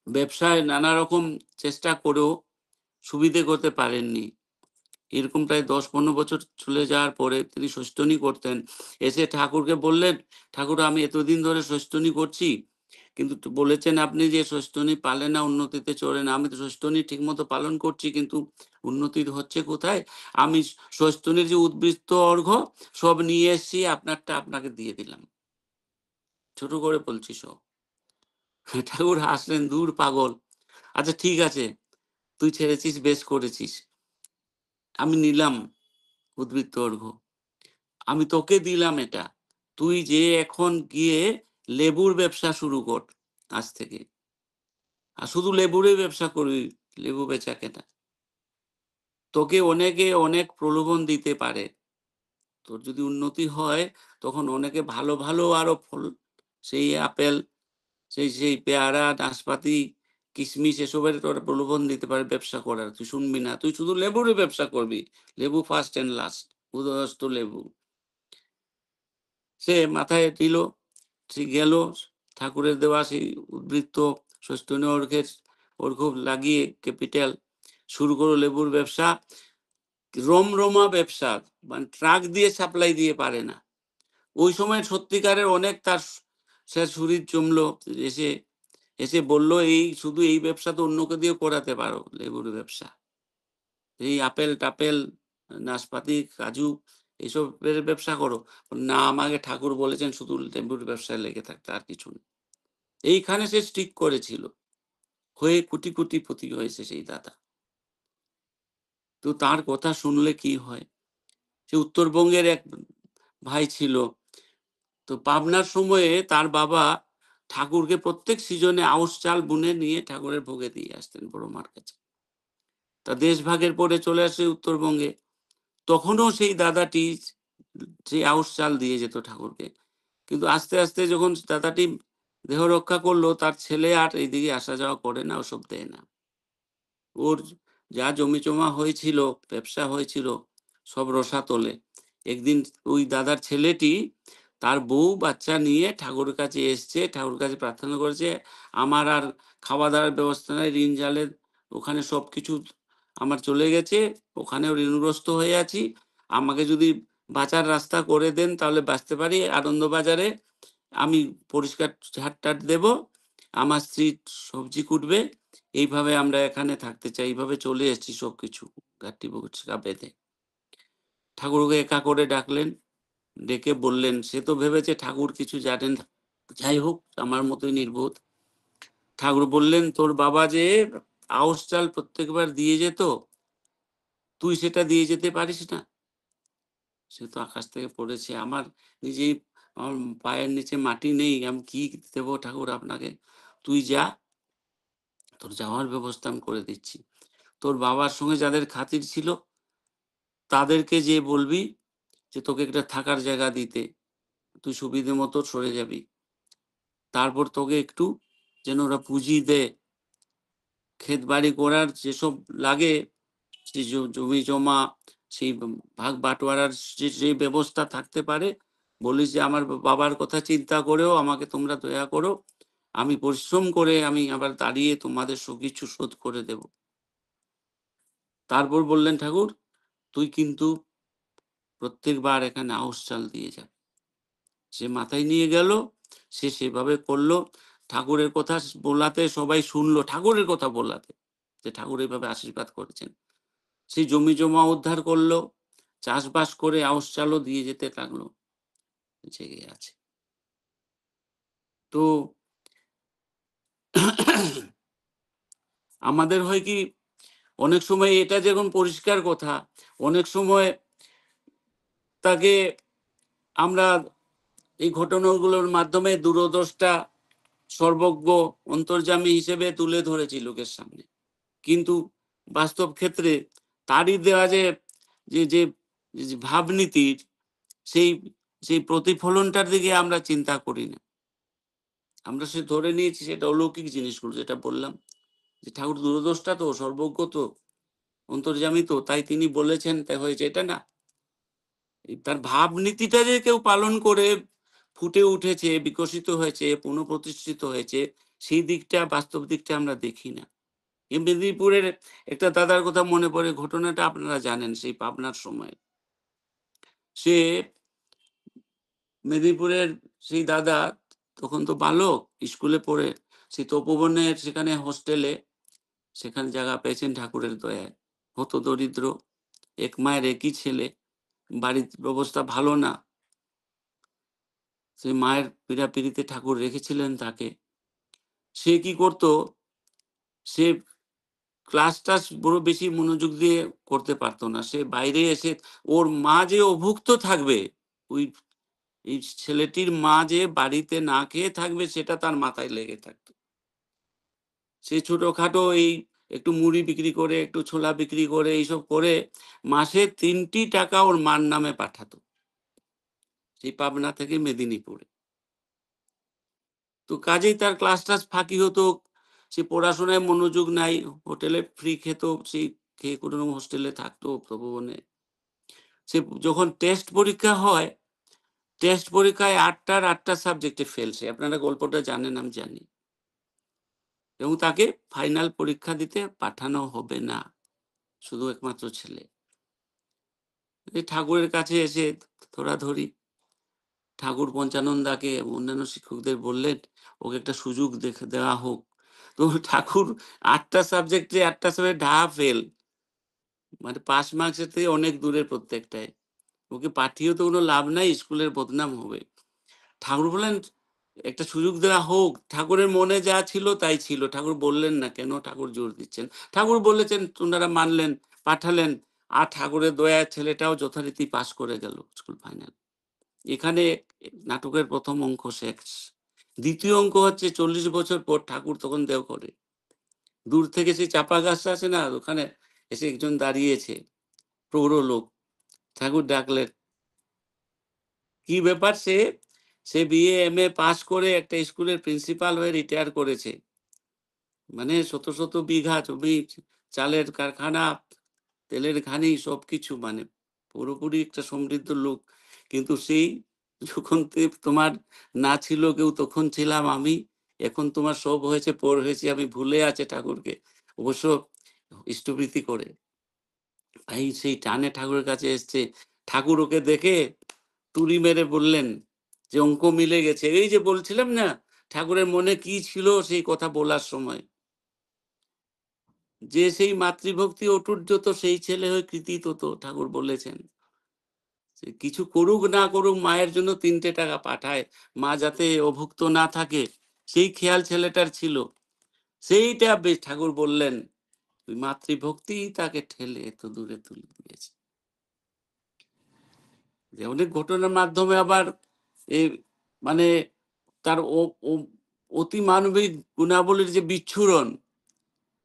ব্যবসায় নানা রকম চেষ্টা করেও সুবিধে করতে পারেননি। এরকম প্রায় ১০-১৫ বছর চলে যাওয়ার পরে তিনি ষষ্ঠনী করতেন। এসে ঠাকুরকে বললেন, "ঠাকুর, আমি এতদিন ধরে ষষ্ঠনী করছি। কিন্তু বলেছেন আপনি যে ষষ্ঠনী পালে না উন্নতিতে চড়ে না। আমি তো ষষ্ঠনী ঠিকমতো পালন করছি, কিন্তু উন্নতি হচ্ছে কোথায়? আমি ষষ্ঠনীর যে উদ্বৃত্ত অর্ঘ্য সব নিয়ে এসছি, আপনারটা আপনাকে দিয়ে দিলাম।" ছোট করে বলছি সব। ঠাকুর হাসলেন, "দূর পাগল। আচ্ছা ঠিক আছে, তুই ছেড়েছিস বেশ করেছিস। আমি নিলাম উদ্বৃত্ত অর্ঘ্য। আমি তোকে দিলাম এটা। তুই যে এখন গিয়ে লেবুর ব্যবসা শুরু কর আজ থেকে। আর শুধু লেবুরই ব্যবসা করবি, লেবু বেচা-কেনা। তোকে অনেকে অনেক প্রলোভন দিতে পারে। তোর যদি উন্নতি হয় তখন অনেকে ভালো, ভালো আরো ফল, সেই আপেল, সেই পেয়ারা, নাশপাতি, কিশমিশ এসবের তোর প্রলোভন দিতে পারে ব্যবসা করার। তুই শুনবি না। তুই শুধু লেবুরই ব্যবসা করবি। লেবু ফার্স্ট অ্যান্ড লাস্ট। উদয়স্ত লেবু। সে মাথায় নিল, সে গেল ঠাকুরের দেওয়া সেই উদ্বৃত্ত শোচনীয় অর্ঘ্য লাগিয়ে ক্যাপিটাল শুরু করলো লেবুর ব্যবসা। রমরমা ব্যবসা, মানে ট্রাক দিয়ে সাপ্লাই দিয়ে পারে না। ওই সময় সত্যিকারের অনেক তার সে শরীর জমলো। এসে এসে বলল, এই শুধু এই ব্যবসা তো অন্যকে দিয়ে করাতে পারো, লেবুর ব্যবসা। এই আপেল-টাপেল, নাশপাতি, কাজু এসবের ব্যবসা করো। না, আমাকে ঠাকুর বলেছেন শুধু লেবুর ব্যবসায় লেগে থাকতে, আর কিছু না। এইখানে সে স্টিক করেছিল। হয়ে কোটি, কোটিপতি হয়েছে সেই দাদা। তো তার কথা শুনলে কি হয়? সে উত্তরবঙ্গের এক ভাই ছিল। তো পাবনার সময়ে তার বাবা ঠাকুরকে প্রত্যেক সিজনে আউশ চাল বুনে নিয়ে ঠাকুরের ভোগে দিয়ে আসতেন বড় মার কাছে। তা দেশভাগের পরে চলে আসে উত্তরবঙ্গে। তখনও সেই দাদাটি সেই আউশ চাল দিয়ে যেত ঠাকুরকে। কিন্তু আস্তে, আস্তে যখন দাদাটি দেহ রক্ষা করলো, তার ছেলে আর এইদিকে আসা যাওয়া করে না, ওসব দেয় না। ওর যা জমিজমা হয়েছিল, ব্যবসা হয়েছিল, সব রসাতলে। একদিন ওই দাদার ছেলেটি তার বউ বাচ্চা নিয়ে ঠাকুরের কাছে এসছে, ঠাকুরের কাছে প্রার্থনা করেছে, আমার আর খাওয়া-দাওয়ার ব্যবস্থা নাই, ঋণ জালে ওখানে সবকিছু আমার চলে গেছে, ওখানেও ঋণগ্রস্ত হয়ে আছি। আমাকে যদি বাঁচার রাস্তা করে দেন তাহলে বাঁচতে পারি আনন্দবাজারে। আমি পরিষ্কার ঝাঁট-টাট দেবো। আমার স্ত্রী সবজি কুটবে। এইভাবে আমরা এখানে থাকতে চাই। এইভাবে চলে এসেছি সবকিছু গাট্টি-বুচকা বেঁধে। ঠাকুরকে একা করে ডাকলেন। ডেকে বললেন, সে তো ভেবেছে ঠাকুর কিছু জানেন না। যাই হোক, আমার মতোই নির্বোধ। ঠাকুর বললেন, তোর বাবা যে আউশ চাল প্রত্যেকবার দিয়ে যেত, তুই সেটা দিয়ে যেতে পারিস না? সে তো আকাশ থেকে পড়েছে। আমার নিজেই আমার পায়ের নিচে মাটি নেই। আমি কি দেবো ঠাকুর আপনাকে? তুই যা, তোর যাওয়ার ব্যবস্থা আমি করে দিচ্ছি। তোর বাবার সঙ্গে যাদের খাতির ছিল তাদেরকে যেয়ে বলবি যে তোকে একটা থাকার জায়গা দিতে। তুই সুবিধে মতো সরে যাবি। তারপর তোকে একটু যেন ওরা পুঁজি দেয়। ক্ষেতবাড়ি করার যেসব লাগে, সেই জমি-জমা, সেই ভাগ বাটোয়ারার যে ব্যবস্থা থাকতে পারে, বলিস যে আমার বাবার কথা চিন্তা করেও আমাকে তোমরা দয়া করো। আমি পরিশ্রম করে আমি আবার দাঁড়িয়ে তোমাদের সবকিছু শোধ করে দেব। তারপর বললেন ঠাকুর, তুই কিন্তু প্রত্যেকবার এখানে আউশ চাল দিয়ে যাবি। সে মাথায় নিয়ে গেল, সে সেভাবে করল। ঠাকুরের কথা বলাতে সবাই শুনলো, ঠাকুরের কথা বলাতে, যে ঠাকুর এভাবে আশীর্বাদ করেছেন। সেই জমি-জমা উদ্ধার করলো, চাষবাস করে আউশ চালও দিয়ে যেতে লাগলো। জেগে আছে। তো আমাদের হয় কি, অনেক সময় এটা যেরকম পরিষ্কার কথা, অনেক সময় তাকে আমরা এই ঘটনাগুলোর মাধ্যমে দূরদ্রষ্টা, সর্বজ্ঞ, অন্তর্যামী হিসেবে তুলে ধরেছি লোকের সামনে। কিন্তু বাস্তব ক্ষেত্রে তারই দেওয়া যে ভাবনীতির সেই সেই প্রতিফলনটার দিকে আমরা চিন্তা করি না। আমরা সে ধরে নিয়েছি সেটা অলৌকিক জিনিসগুলো, যেটা বললাম। যে ঠাকুর দূরদ্রষ্টা তো, সর্বজ্ঞ তো, অন্তর্যামী তো, তাই তিনি বলেছেন তাই হয়েছে, এটা না। তার ভাবনীতিটা যে কেউ পালন করে ফুটে উঠেছে, বিকশিত হয়েছে, পুনঃপ্রতিষ্ঠিত হয়েছে, সেই দিকটা, বাস্তব দিকটা আমরা দেখি না। এই মেদিনীপুরের একটা দাদার কথা মনে পড়ে, ঘটনাটা আপনারা জানেন, সেই পাবনার সময়। সে মেদিনীপুরের সেই দাদা তখন তো বালক, স্কুলে পড়ে, সেই তপোবনের সেখানে হোস্টেলে সেখানে জায়গা পেয়েছেন ঠাকুরের দয়ায়। হতদরিদ্র, এক মায়ের একই ছেলে, বাড়ির অবস্থা ভালো না। সেই মায়ের পীড়াপিড়িতে ঠাকুর রেখেছিলেন তাকে। সে কি করত, সে ক্লাস-টাস বড় বেশি মনোযোগ দিয়ে করতে পারত না। সে বাইরে এসে ওর মা যে অভুক্ত থাকবে, ওই এই ছেলেটির মা যে বাড়িতে না খেয়ে থাকবে সেটা তার মাথায় লেগে থাকতো। সে ছোটখাটো এই একটু মুড়ি বিক্রি করে, একটু ছোলা বিক্রি করে, এইসব করে মাসে ৩ টি টাকা ওর মার নামে পাঠাতো। সেই পাবনা থেকে মেদিনীপুরে। তো কাজেই তার ক্লাস-টাস ফাঁকি হতো। সে পড়াশোনায় মনোযোগ নাই। হোটেলে ফ্রি খেত। সেই খেয়ে কোনো হোস্টেলে থাকতো তপবনে। সে যখন টেস্ট পরীক্ষা হয়, টেস্ট পরীক্ষায় ৮ টার ৮ টা সাবজেক্টে ফেল সে। আপনারা গল্পটা জানেন আমি জানি। এবং তাকে ফাইনাল পরীক্ষা দিতে পাঠানো হবে না। শুধু একমাত্র ছেলে। এই ঠাকুরের কাছে এসে ধরাধরি ঠাকুর পঞ্চাননদাকে এবং অন্যান্য শিক্ষকদের বললেন, "ওকে একটা সুযোগ দেওয়া হোক।" তো ঠাকুর ৮ টা সাবজেক্টে ৮ টা সাবজেক্ট ফেল। মানে পাস মার্কসের থেকে অনেক দূরের প্রত্যেকটায়। ওকে পাঠিয়েও তো কোনো লাভ নাই, স্কুলের বদনাম হবে। ঠাকুর বললেন, "একটা সুযোগ দেওয়া হোক।" ঠাকুরের মনে যা ছিল তাই ছিল। ঠাকুর বললেন না কেন ঠাকুর জোর দিচ্ছেন। ঠাকুর বলেছেন, ওনারা মানলেন, পাঠালেন। আর ঠাকুরের দয়ায় ছেলেটাও যথারীতি পাস করে গেল স্কুল ফাইনাল। এখানে নাটকের ১ম অঙ্ক শেষ। ২য় অঙ্ক হচ্ছে ৪০ বছর পর ঠাকুর তখন দেওঘরে। দূর থেকে সেই চাপা গাছটা আছে না? ওখানে এসে একজন দাঁড়িয়েছে, প্রৌঢ় লোক। ঠাকুর ডাকলেন, "কি ব্যাপার?" সে বিএ, এমএ পাস করে একটা স্কুলের প্রিন্সিপাল হয়ে রিটায়ার করেছে। মানে শত, শত বিঘা জমি, চালের কারখানা, তেলের ঘানি সবকিছু মানে পুরোপুরি একটা সমৃদ্ধ লোক। কিন্তু সেই যখন তোমার না ছিল কেউ তখন ছিলাম আমি। এখন তোমার সব হয়েছে, পর হয়েছি আমি ভুলে আছে ঠাকুরকে। অবশ্য ইষ্টভৃতি করে। ভাই সেই টানে ঠাকুরের কাছে এসছে। ঠাকুর ওকে দেখে তুড়ি মেরে বললেন যে, "অঙ্ক মিলে গেছে।" এই যে বলছিলাম না ঠাকুরের মনে কি ছিল সেই কথা বলার সময়। যে সেই মাতৃভক্তি অটুট যত সেই ছেলে হয়ে কৃতিত্ব হতো ঠাকুর বলেছেন। সে কিছু করুক না করুক মায়ের জন্য ৩ টে টাকা পাঠায়। মা যাতে অভুক্ত না থাকে সেই খেয়াল ছেলেটার ছিল। সেইটা বেশ ঠাকুর বললেন, ওই মাতৃভক্তিই তাকে ঠেলে এত দূরে তুলে দিয়েছে। যে অনেক ঘটনার মাধ্যমে আবার এ মানে তার ও ও অতিমানবিক গুণাবলীর যে বিচ্ছুরণ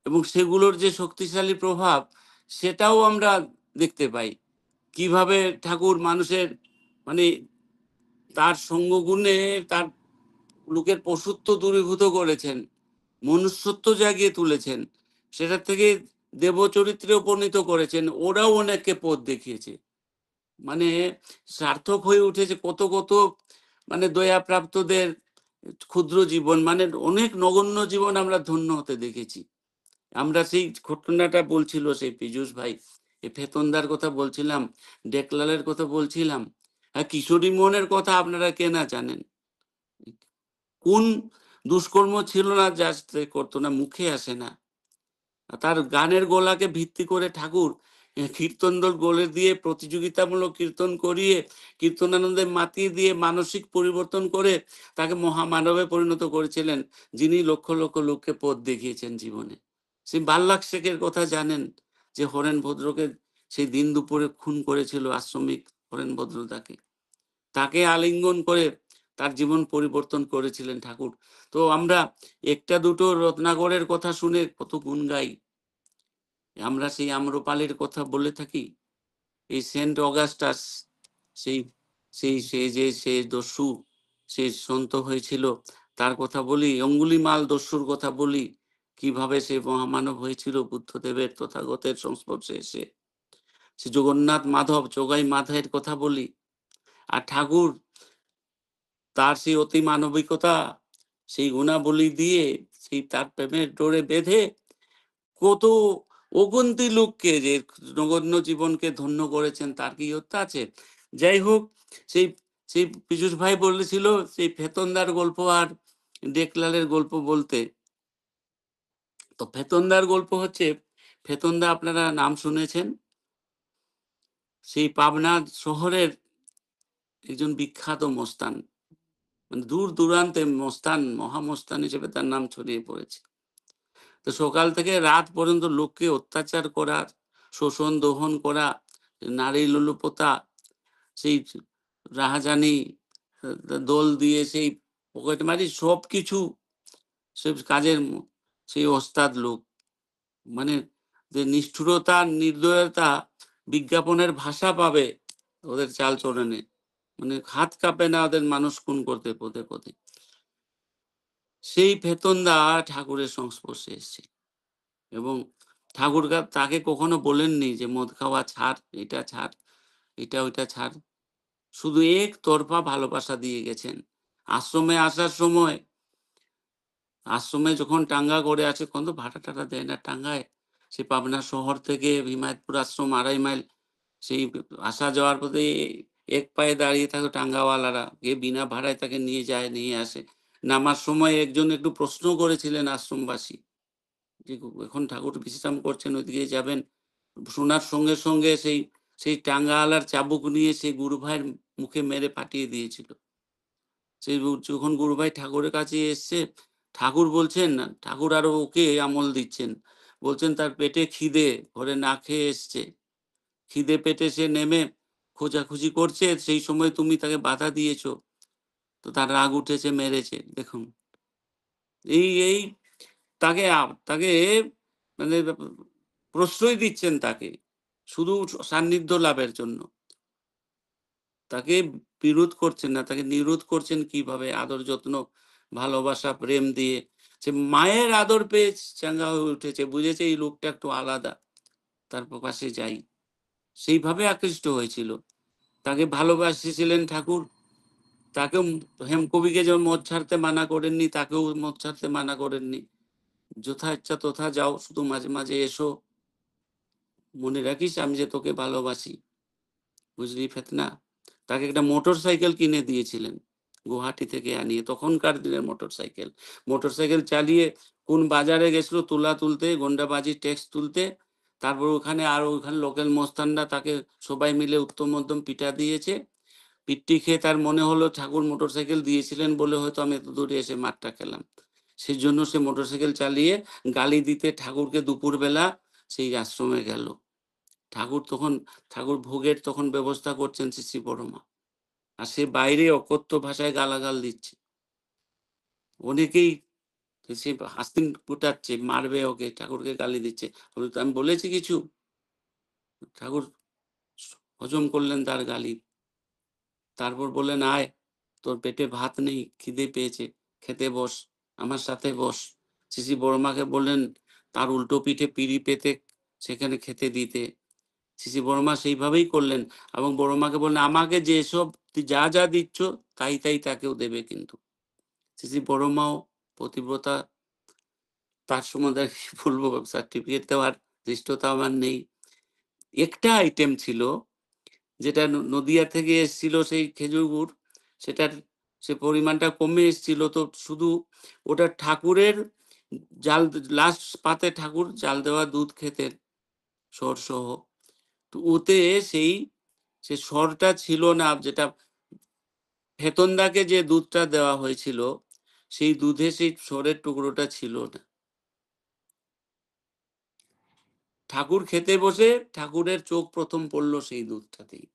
এবং সেগুলোর যে শক্তিশালী প্রভাব সেটাও আমরা দেখতে পাই। কিভাবে ঠাকুর মানুষের মানে তার সঙ্গগুণে তার লোকের পশুত্ব দূরীভূত করেছেন, মনুষ্যত্ব জাগিয়ে তুলেছেন। সেটা থেকে দেবচরিত্রে উপনীত করেছেন। ওরাও অনেককে পথ দেখিয়েছে। মানে সার্থক হয়ে উঠেছে কত, কত মানে দয়াপ্রাপ্তদের ক্ষুদ্র জীবন মানে অনেক নগণ্য জীবন আমরা ধন্য হতে দেখেছি। আমরা সেই ঘটনাটা বলছিল সেই পীযূষ ভাই। এই ফেতনদার কথা বলছিলাম, ডেকলালের কথা বলছিলাম। কিশোরী মোহনের কথা আপনারা কে না জানেন? কোন দুষ্কর্ম ছিল না যা সে করত না, মুখে আসে না। তার গানের গলাকে ভিত্তি করে ঠাকুর কীর্তন দল গলে দিয়ে প্রতিযোগিতামূলক কীর্তন করিয়ে কীর্তনানন্দে মাতিয়ে দিয়ে মানসিক পরিবর্তন করে তাকে মহামানবে পরিণত করেছিলেন, যিনি লক্ষ, লক্ষ লোককে পথ দেখিয়েছেন জীবনে। সেই বাল্লাক শেখের কথা জানেন যে হরেন ভদ্রকে সেই দিন দুপুরে খুন করেছিল আশ্রমিক হরেন ভদ্রতাকে। তাকে আলিঙ্গন করে তার জীবন পরিবর্তন করেছিলেন ঠাকুর। তো আমরা একটা দুটো রত্নাকরের কথা শুনে কত গুণ গাই। আমরা সেই আম্রপালির কথা বলে থাকি। এই সেন্ট অগাস্টাস সেই সেই সে যে সে দস্যু, সে সন্ত হয়েছিল তার কথা বলি। অঙ্গুলিমাল দস্যুর কথা বলি। কিভাবে সে মহামানব হয়েছিল বুদ্ধদেবের তথাগতের সংস্পর্শে এসে। সে জগন্নাথ মাধব, যোগাই মাধের কথা বলি। আর ঠাকুর তার সেই অতি মানবিকতা, সেই গুণাবলী দিয়ে সেই তার প্রেমের ডোরে বেঁধে কত অগুন্তি লোককে যে নগণ্য জীবনকে ধন্য করেছেন তার কি ইয়ত্তা আছে? যাই হোক সেই সেই পীযূষ ভাই বলেছিল সেই ফেতনদার গল্প আর ডেকলালের গল্প বলতে। তো ফেতনদার গল্প হচ্ছে ফেতনদা আপনারা নাম শুনেছেন। সেই পাবনা শহরের একজন বিখ্যাত মস্তান। মানে দূর-দূরান্তে মস্তান, মহামস্তান হিসেবে তার নাম ছড়িয়ে পড়েছে। তো সকাল থেকে রাত পর্যন্ত লোককে অত্যাচার করা, শোষণ দহন করা, নারী লোলুপতা, সেই রাহাজানি, দোল দিয়ে সেই পকেটমারি সবকিছু সে কাজের সেই ওস্তাদ লোক। মানে যে নিষ্ঠুরতা, নির্দয়তা, বিজ্ঞাপনের ভাষা পাবে ওদের চালচলনে। মানে হাত কাঁপে না ওদের মানুষ খুন করতে পদে, পদে। সেই ফেতনদা ঠাকুরের সংস্পর্শে এসছে এবং ঠাকুর তাকে কখনো বলেননি যে মদ খাওয়া ছাড়, এটা ছাড়, এটা ওইটা ছাড়। শুধু একতরফা ভালোবাসা দিয়ে গেছেন। আশ্রমে আসার সময় আশ্রমে যখন টাঙ্গা করে আছে, তখন তো ভাড়া-টাড়া দেয় না টাঙ্গায়। সে পাবনা শহর থেকে হিমায়তপুর আশ্রম ২.৫ মাইল। সেই আসা যাওয়ার পথে এক পায়ে দাঁড়িয়ে থাকে টাঙ্গাওয়ালারা। গিয়ে বিনা ভাড়ায় তাকে নিয়ে যায়, নিয়ে আসে। নামার সময় একজন একটু প্রশ্ন করেছিলেন আশ্রমবাসী যে, "এখন ঠাকুর বিশ্রাম করছেন, ওইদিকে যাবেন?" শোনার সঙ্গে, সঙ্গে সেই টাঙ্গাওয়ালার চাবুক নিয়ে সেই গুরু ভাইয়ের মুখে মেরে পাঠিয়ে দিয়েছিল। সেই যখন গুরু ভাই ঠাকুরের কাছে এসছে, ঠাকুর বলছেন না, ঠাকুর আরো ওকে আমল দিচ্ছেন। বলছেন তার পেটে খিদে, ঘরে না খেয়ে এসছে। খিদে পেটে সে নেমে খোঁজাখুঁজি করছে, সেই সময় তুমি তাকে বাধা দিয়েছ। তো তার রাগ উঠেছে, মেরেছে। দেখুন, এই তাকে তাকে মানে প্রশ্রয় দিচ্ছেন তাকে। শুধু সান্নিধ্য লাভের জন্য। তাকে বিরোধ করছেন না, তাকে নিরোধ করছেন কিভাবে? আদর যত্ন, ভালোবাসা, প্রেম দিয়ে। সে মায়ের আদর পেয়ে চাঙ্গা হয়ে উঠেছে। বুঝেছে এই লোকটা একটু আলাদা। তার পাশে যাই। সেইভাবে আকৃষ্ট হয়েছিল। তাকে ভালোবাসেছিলেন ঠাকুর। তাকেও হেমকবিকে যেমন মদ ছাড়তে মানা করেননি, তাকেও মদ ছাড়তে মানা করেননি। যথা ইচ্ছা তথা যাও, শুধু মাঝে, মাঝে এসো। মনে রাখিস আমি যে তোকে ভালোবাসি। বুঝলি ফেতনা? তাকে একটা মোটরসাইকেল কিনে দিয়েছিলেন। গুয়াহাটি থেকে আনিয়ে। তখনকার দিনের মোটরসাইকেল। মোটরসাইকেল চালিয়ে কোন বাজারে গেছিল তুলা তুলতে, গন্ডাবাজির ট্যাক্স তুলতে। তারপর ওখানে আরো ওখানে লোকাল মস্তানরা তাকে সবাই মিলে উত্তম মধ্যম পিঠা দিয়েছে। পিট্টি খেয়ে তার মনে হলো ঠাকুর মোটরসাইকেল দিয়েছিলেন বলে হয়তো আমি এত দূরে এসে মারটা খেলাম। সেজন্য সে মোটরসাইকেল চালিয়ে গালি দিতে ঠাকুরকে দুপুরবেলা সেই আশ্রমে গেল। ঠাকুর তখন ঠাকুর ভোগের তখন ব্যবস্থা করছেন শ্রী বড়মা। আর সে বাইরে অকথ্য ভাষায় গালাগাল দিচ্ছে। অনেকেই সে হাসিন ফুটাচ্ছে, মারবে ওকে, ঠাকুরকে গালি দিচ্ছে। আমি বলেছি কিছু? ঠাকুর হজম করলেন তার গালি। তারপর বললেন, "আয়, তোর পেটে ভাত নেই, খিদে পেয়েছে, খেতে বস, আমার সাথে বস।" শ্রী বড়মাকে বললেন তার উল্টো পিঠে পিঁড়ি পেতে সেখানে খেতে দিতে। বড়মা সেইভাবেই করলেন এবং বড়মাকে বললেন, "আমাকে যেসব যা, যা দিচ্ছ তাই, তাই তাকেও দেবে কিন্তু।" বড়মাও পতিব্রতা, তার সম্বন্ধে আর কি বলবো, সার্টিফিকেট দেওয়ার ধৃষ্টতা আমার নেই। একটা আইটেম ছিল যেটা নদীয়া থেকে এসছিল সেই খেজুর গুড়, সেটার সে পরিমাণটা কমে এসছিল, তো শুধু ওটা ঠাকুরের জাল লাস্ট পাতে ঠাকুর জাল দেওয়া দুধ খেতেন সরসহ। তো ওতে সেই সে সরটা ছিল না, যেটা হেতনদাকে যে দুধটা দেওয়া হয়েছিল, সেই দুধে সেই সরের টুকরোটা ছিল না। ঠাকুর খেতে বসে ঠাকুরের চোখ প্রথম পড়ল সেই দুধটাতেই।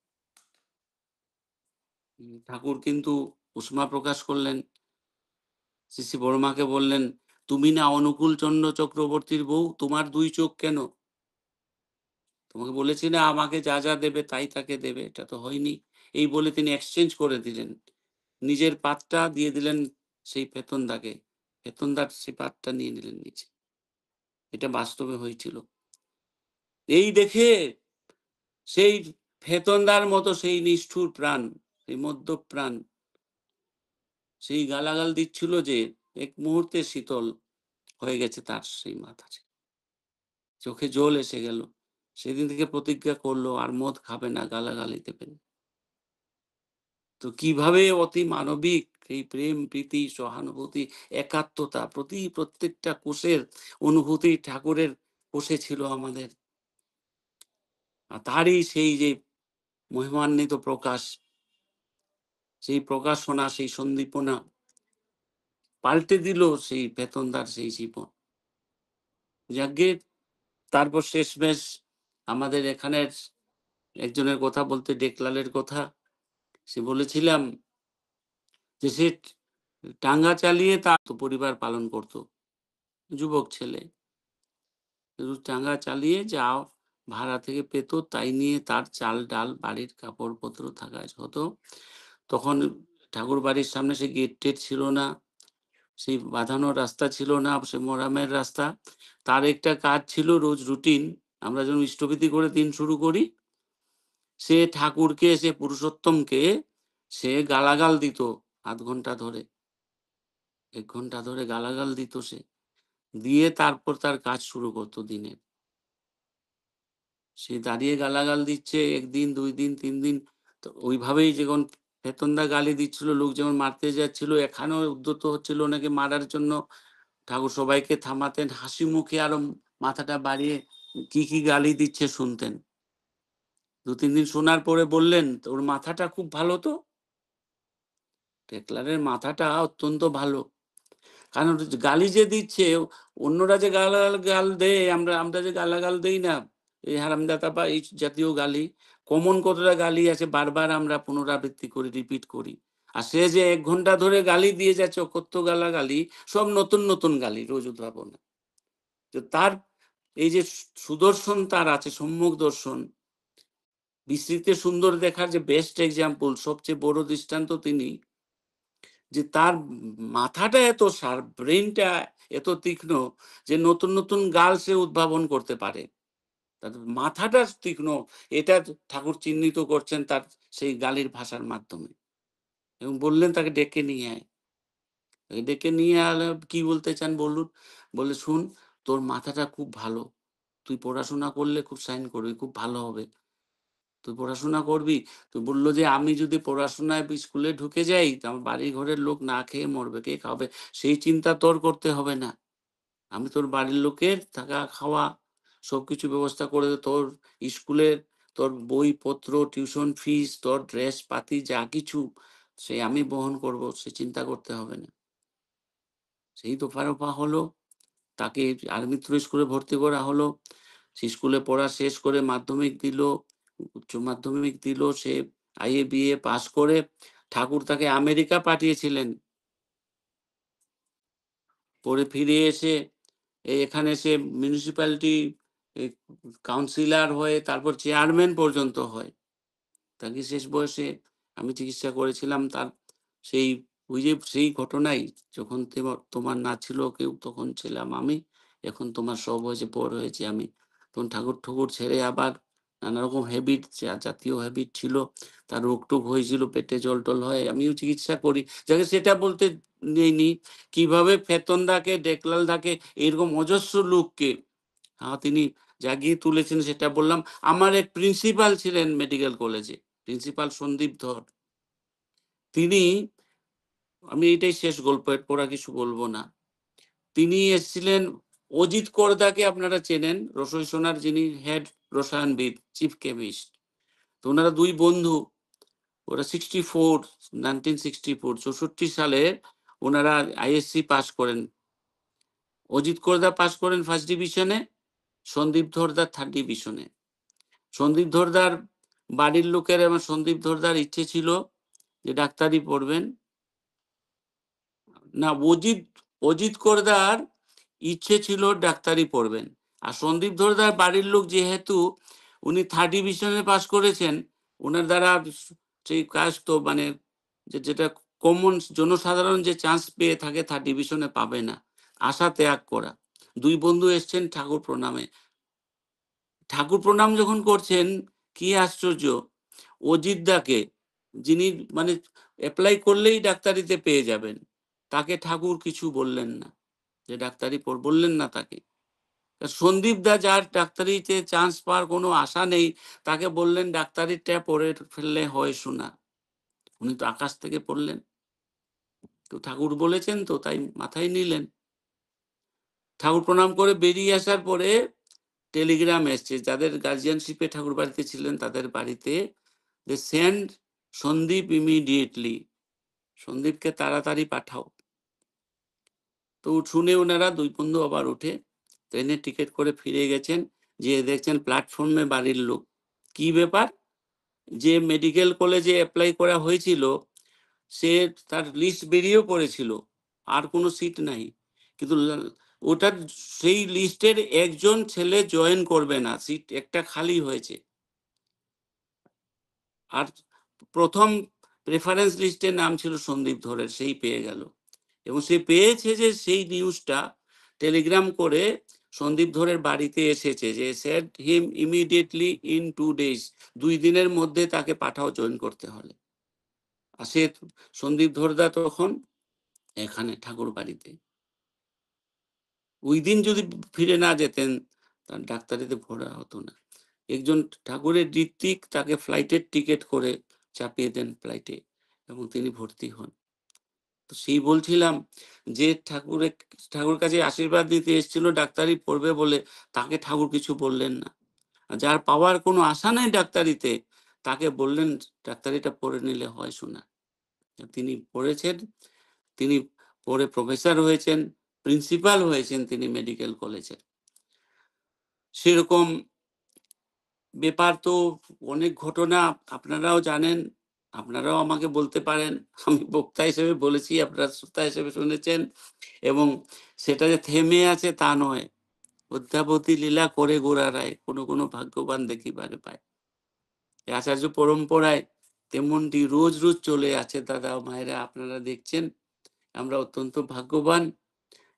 ঠাকুর কিন্তু উষ্মা প্রকাশ করলেন। শ্রী বড়মাকে বললেন, "তুমি না অনুকূলচন্দ্র চক্রবর্তীর বউ, তোমার ২ চোখ কেন? তোমাকে বলেছি না আমাকে যা, যা দেবে তাই তাকে দেবে, এটা তো হয়নি।" এই বলে তিনি এক্সচেঞ্জ করে দিলেন। নিজের পাতটা দিয়ে দিলেন সেই ফেতনদাকে। ফেতনদার সেই পাতটা নিয়ে নিলেন নিজে। এটা বাস্তবে হয়েছিল। এই দেখে সেই ফেতনদার মতো সেই নিষ্ঠুর প্রাণ, সেই মদ্যপ্রাণ, সেই গালাগাল দিচ্ছিল যে এক মুহূর্তে শীতল হয়ে গেছে তার সেই মাথাটা। চোখে জল এসে গেল। সেদিন থেকে প্রতিজ্ঞা করলো আর মদ খাবে না, গালাগালি দেবে না। তো কিভাবে অতি মানবিক এই প্রেম, প্রীতি, সহানুভূতি, একাত্মতা, প্রত্যেকটা কোষের অনুভূতি ঠাকুরের কোষে ছিল আমাদের। আর তারই সেই যে মহিমান্বিত প্রকাশ, সেই প্রকাশনা, সেই সন্দীপনা পাল্টে দিল সেই বেতনদার সেই জীবন। যাকগে, তারপর শেষমেষ আমাদের এখানের একজনের কথা বলতে, ডেকলালের কথা। সে বলেছিলাম যে সে টাঙ্গা চালিয়ে তার পরিবার পালন করত। যুবক ছেলে। টাঙ্গা চালিয়ে যা ভাড়া থেকে পেত তাই নিয়ে তার চাল ডাল বাড়ির কাপড়পত্র থাকা হতো। তখন ঠাকুর বাড়ির সামনে সে গেট টেট ছিল না, সেই বাঁধানো রাস্তা ছিল না, সে মোরামের রাস্তা। তার একটা কাজ ছিল রোজ রুটিন, আমরা যখন ইষ্টভৃতি করে দিন শুরু করি, সে ঠাকুরকে, সে পুরুষোত্তমকে সে গালাগাল দিত আধ ঘন্টা ধরে, ১ ঘন্টা ধরে গালাগাল দিত সে। দিয়ে তারপর তার কাজ শুরু করতো দিনের। সে দাঁড়িয়ে গালাগাল দিচ্ছে ১ দিন, ২ দিন, ৩ দিন। তো ওইভাবেই যখন ফেতনদা গালি দিচ্ছিল, লোক যেমন মারতে যাচ্ছিল, এখানেও উদ্যত হচ্ছিল ওনাকে মারার জন্য। ঠাকুর সবাইকে থামাতেন, হাসি মুখে আরো মাথাটা বাড়িয়ে কি, কি গালি দিচ্ছে শুনতেন। ২-৩ দিন শোনার পরে বললেন, "ওর মাথাটা খুব ভালো তো। টেকলারের মাথাটা অত্যন্ত ভালো।" কারণ গালি যে দিচ্ছে, অন্যরা যে গালাগাল দেয়, আমরা আমরা যে গালাগাল দেই না, এই হারামজাদা বা এই জাতীয় গালি, কমন কতটা গালি আছে বারবার আমরা পুনরাবৃত্তি করি, রিপিট করি। আর সে যে ১ ঘন্টা ধরে গালি দিয়ে যাচ্ছে, অকথ্য গালাগালি, সব নতুন, নতুন গালি, রোজ উদ্ভাবন। তো তার এই যে সুদর্শন তার আছে, সম্যক দর্শন, বিস্তৃতে সুন্দর দেখার যে বেস্ট এক্সাম্পল, সবচেয়ে বড় দৃষ্টান্ত তিনি, যে তার মাথাটা এত শার্প, ব্রেইনটা এত তীক্ষ্ণ যে নতুন, নতুন গাল সে উদ্ভাবন করতে পারে। তার মাথাটা তীক্ষ্ণ, এটা ঠাকুর চিহ্নিত করছেন তার সেই গালির ভাষার মাধ্যমে। এবং বললেন তাকে ডেকে নিয়ে আয়। ডেকে নিয়ে আলে কি বলতে চান বলুন? বললে, "শুন, তোর মাথাটা খুব ভালো। তুই পড়াশোনা করলে খুব সাইন করবি, খুব ভালো হবে। তুই পড়াশোনা করবি?" তো বলল যে, "আমি যদি পড়াশোনায় স্কুলে ঢুকে যাই, তো আমার বাড়ি ঘরের লোক না খেয়ে মরবে, কে খাওয়াবে? সেই চিন্তা তোর করতে হবে না। আমি তোর বাড়ির লোকের থাকা খাওয়া সবকিছু ব্যবস্থা করে দেব। তোর স্কুলের, তোর বইপত্র, টিউশন ফিস, তোর ড্রেস পাতি যা কিছু সে আমি বহন করব। সে চিন্তা করতে হবে না।" সেই দফা-রফা হলো। তাকে আর্মি থ্রু স্কুলে ভর্তি করা হলো। সে স্কুলে পড়া শেষ করে মাধ্যমিক দিল, উচ্চ মাধ্যমিক দিল। সে আইএ, বিএ পাস করে ঠাকুর তাকে আমেরিকা পাঠিয়েছিলেন। পরে ফিরে এসে এখানে সে মিউনিসিপ্যালিটি এ কাউন্সিলর হয়ে তারপর চেয়ারম্যান পর্যন্ত হয়। তাকে শেষ বয়সে আমি চিকিৎসা করেছিলাম তার সেই ওই যে সেই ঘটনাই, যখন তোমার না ছিল কেউ তখন ছিলাম আমি, এখন তোমার সব হয়েছে, পর হয়েছি আমি। তখন ঠাকুর-ঠুকুর ছেড়ে আবার নানারকম হ্যাবিট, জাতীয় হ্যাবিট ছিল। তার রোগ-টোগ হয়েছিল, পেটে জল-টল হয়। আমিও চিকিৎসা করি। যাকে সেটা বলতে নেইনি। কিভাবে ফেতনদাকে, ডেকলালদাকে, এরকম অজস্র লোককে তিনি জাগিয়ে তুলেছেন সেটা বললাম। আমার এক প্রিন্সিপাল ছিলেন মেডিকেল কলেজে, প্রিন্সিপাল সন্দীপ ধর। তিনি, আমি এটাই শেষ গল্প, এরপর আর কিছু বলব না। তিনি এসছিলেন, অজিত করদাকে আপনারা চেনেন, রসই সোনার যিনি হেড রসায়নবিদ, চিফ কেমিস্ট। তো উনারা ২ বন্ধু। ওরা 64 সালে উনারা আইএসসি পাস করেন। অজিত করদা পাস করেন ফার্স্ট ডিভিশনে, সন্দীপ ধরদার থার্ড ডিভিশনে। সন্দীপ ধরদার বাড়ির লোকের এবং সন্দীপ ধরদার ইচ্ছে ছিল যে ডাক্তারি পড়বেন। না, অজিত করদার ইচ্ছে ছিল ডাক্তারি পড়বেন। আর সন্দীপ ধরদার বাড়ির লোক যেহেতু উনি থার্ড ডিভিশনে পাস করেছেন, উনার দ্বারা সেই কাজ তো মানে যেটা কমন জনসাধারণ যে চান্স পেয়ে থাকে থার্ড ডিভিশনে পাবে না। আশা ত্যাগ করা। ২ বন্ধু এসছেন ঠাকুর প্রণামে। ঠাকুর প্রণাম যখন করছেন, কি আশ্চর্য! অজিত দাকে, যিনি মানে এপ্লাই করলেই ডাক্তারিতে পেয়ে যাবেন, তাকে ঠাকুর কিছু বললেন না। যে ডাক্তারি বললেন না তাকে। সন্দীপ দা, যার ডাক্তারিতে চান্স পাওয়ার কোনো আশা নেই, তাকে বললেন ডাক্তারিটা পড়ে ফেললে হয় শোনা। উনি তো আকাশ থেকে পড়লেন। তো ঠাকুর বলেছেন তো তাই মাথায় নিলেন। ঠাকুর প্রণাম করে বেরিয়ে আসার পরে টেলিগ্রাম এসছে, যাদের গার্জিয়ানশিপে ঠাকুর বাড়িতে ছিলেন তাদের বাড়িতে, যে সেন্ড সন্দীপ ইমিডিয়েটলি, সন্দীপকে তাড়াতাড়ি পাঠাও। তো শুনে ওনারা ২ বন্ধু আবার উঠে ট্রেনের টিকিট করে ফিরে গেছেন। যেয়ে দেখছেন প্ল্যাটফর্মে বাড়ির লোক। কি ব্যাপার? যে মেডিকেল কলেজে এপ্লাই করা হয়েছিল, সে তার লিস্ট বেরিয়েও পড়েছিল। আর কোনো সিট নাই। কিন্তু ওটার সেই লিস্টের একজন ছেলে জয়েন করবে না। সিট একটা খালি হয়েছে। আর ১ম প্রেফারেন্স লিস্টে নাম ছিল সন্দীপ ধরের, সেই পেয়ে গেল। এবং সে পেয়েছে যে সেই নিউজটা টেলিগ্রাম করে সন্দীপ ধরের বাড়িতে এসেছে যে said him immediately in 2 days, ২ দিনের মধ্যে তাকে পাঠাও জয়েন করতে হলে। আর সে সন্দীপ ধরদা তখন এখানে ঠাকুরবাড়িতে। ওই দিন যদি ফিরে না যেতেন, তার ডাক্তারিতে ভর্তি হতো না। একজন ঠাকুরের ঋত্বিক তাকে ফ্লাইটের টিকেট করে চাপিয়ে দেন ফ্লাইটে এবং তিনি ভর্তি হন। তো সেই বলছিলাম যে ঠাকুরের কাছে আশীর্বাদ নিতে এসেছিল ডাক্তারি পড়বে বলে, তাকে ঠাকুর কিছু বললেন না। আর যার পাওয়ার কোনো আশা নাই ডাক্তারিতে, তাকে বললেন ডাক্তারিটা পড়ে নিলে হয় শোনা। তিনি পড়েছেন, তিনি পড়ে প্রফেসর হয়েছেন, প্রিন্সিপাল হয়েছেন তিনি মেডিকেল কলেজের। সেরকম ব্যাপার তো অনেক ঘটনা আপনারাও জানেন, আপনারাও আমাকে বলতে পারেন। আমি বক্তা হিসেবে বলেছি, আপনারা শ্রোতা হিসেবে শুনেছেন। এবং সেটা যে থেমে আছে তা নয়। অদ্যাবধি লীলা করে গোড়ারায়, কোনো কোনো ভাগ্যবান দেখিবারে পায়। এই আচার্য পরম্পরায় তেমনটি রোজ রোজ চলে আছে দাদা মায়েরা, আপনারা দেখছেন। আমরা অত্যন্ত ভাগ্যবান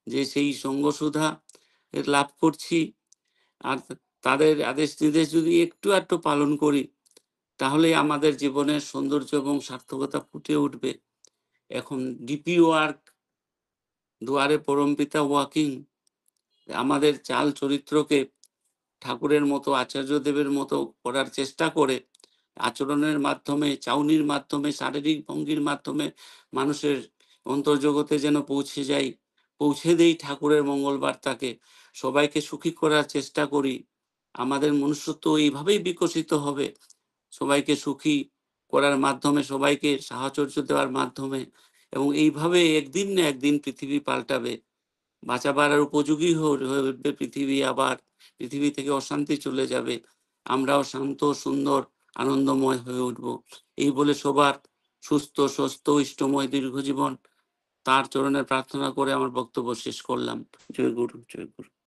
যে সেই সঙ্গসুধা লাভ করছি। আর তাদের আদেশ নির্দেশ যদি একটু আধটু পালন করি, তাহলেই আমাদের জীবনের সৌন্দর্য এবং সার্থকতা ফুটে উঠবে। এখন ডিপি ওয়ার্ক, দুয়ারে পরমপিতা ওয়াকিং আমাদের চাল চরিত্রকে ঠাকুরের মতো, আচার্যদেবের মতো করার চেষ্টা করে আচরণের মাধ্যমে, চাউনির মাধ্যমে, শারীরিক ভঙ্গির মাধ্যমে মানুষের অন্তর্জগতে যেন পৌঁছে যাই, পৌঁছে দেই ঠাকুরের মঙ্গল বার্তাকে। সবাইকে সুখী করার চেষ্টা করি। আমাদের মনুষ্যত্ব এইভাবেই বিকশিত হবে। সবাইকে সুখী করার মাধ্যমে, সবাইকে সাহচর্য দেওয়ার মাধ্যমে, এবং এইভাবে একদিন না একদিন পৃথিবী পাল্টাবে। বাঁচাবার আর উপযোগী হয়ে উঠবে পৃথিবী, আবার পৃথিবী থেকে অশান্তি চলে যাবে। আমরাও শান্ত, সুন্দর, আনন্দময় হয়ে উঠব। এই বলে সবার সুস্থ, স্বস্থ, ইষ্টময় দীর্ঘ জীবন, তার চরণে প্রার্থনা করে আমার বক্তব্য শেষ করলাম। জয় গুরু, জয় গুরু।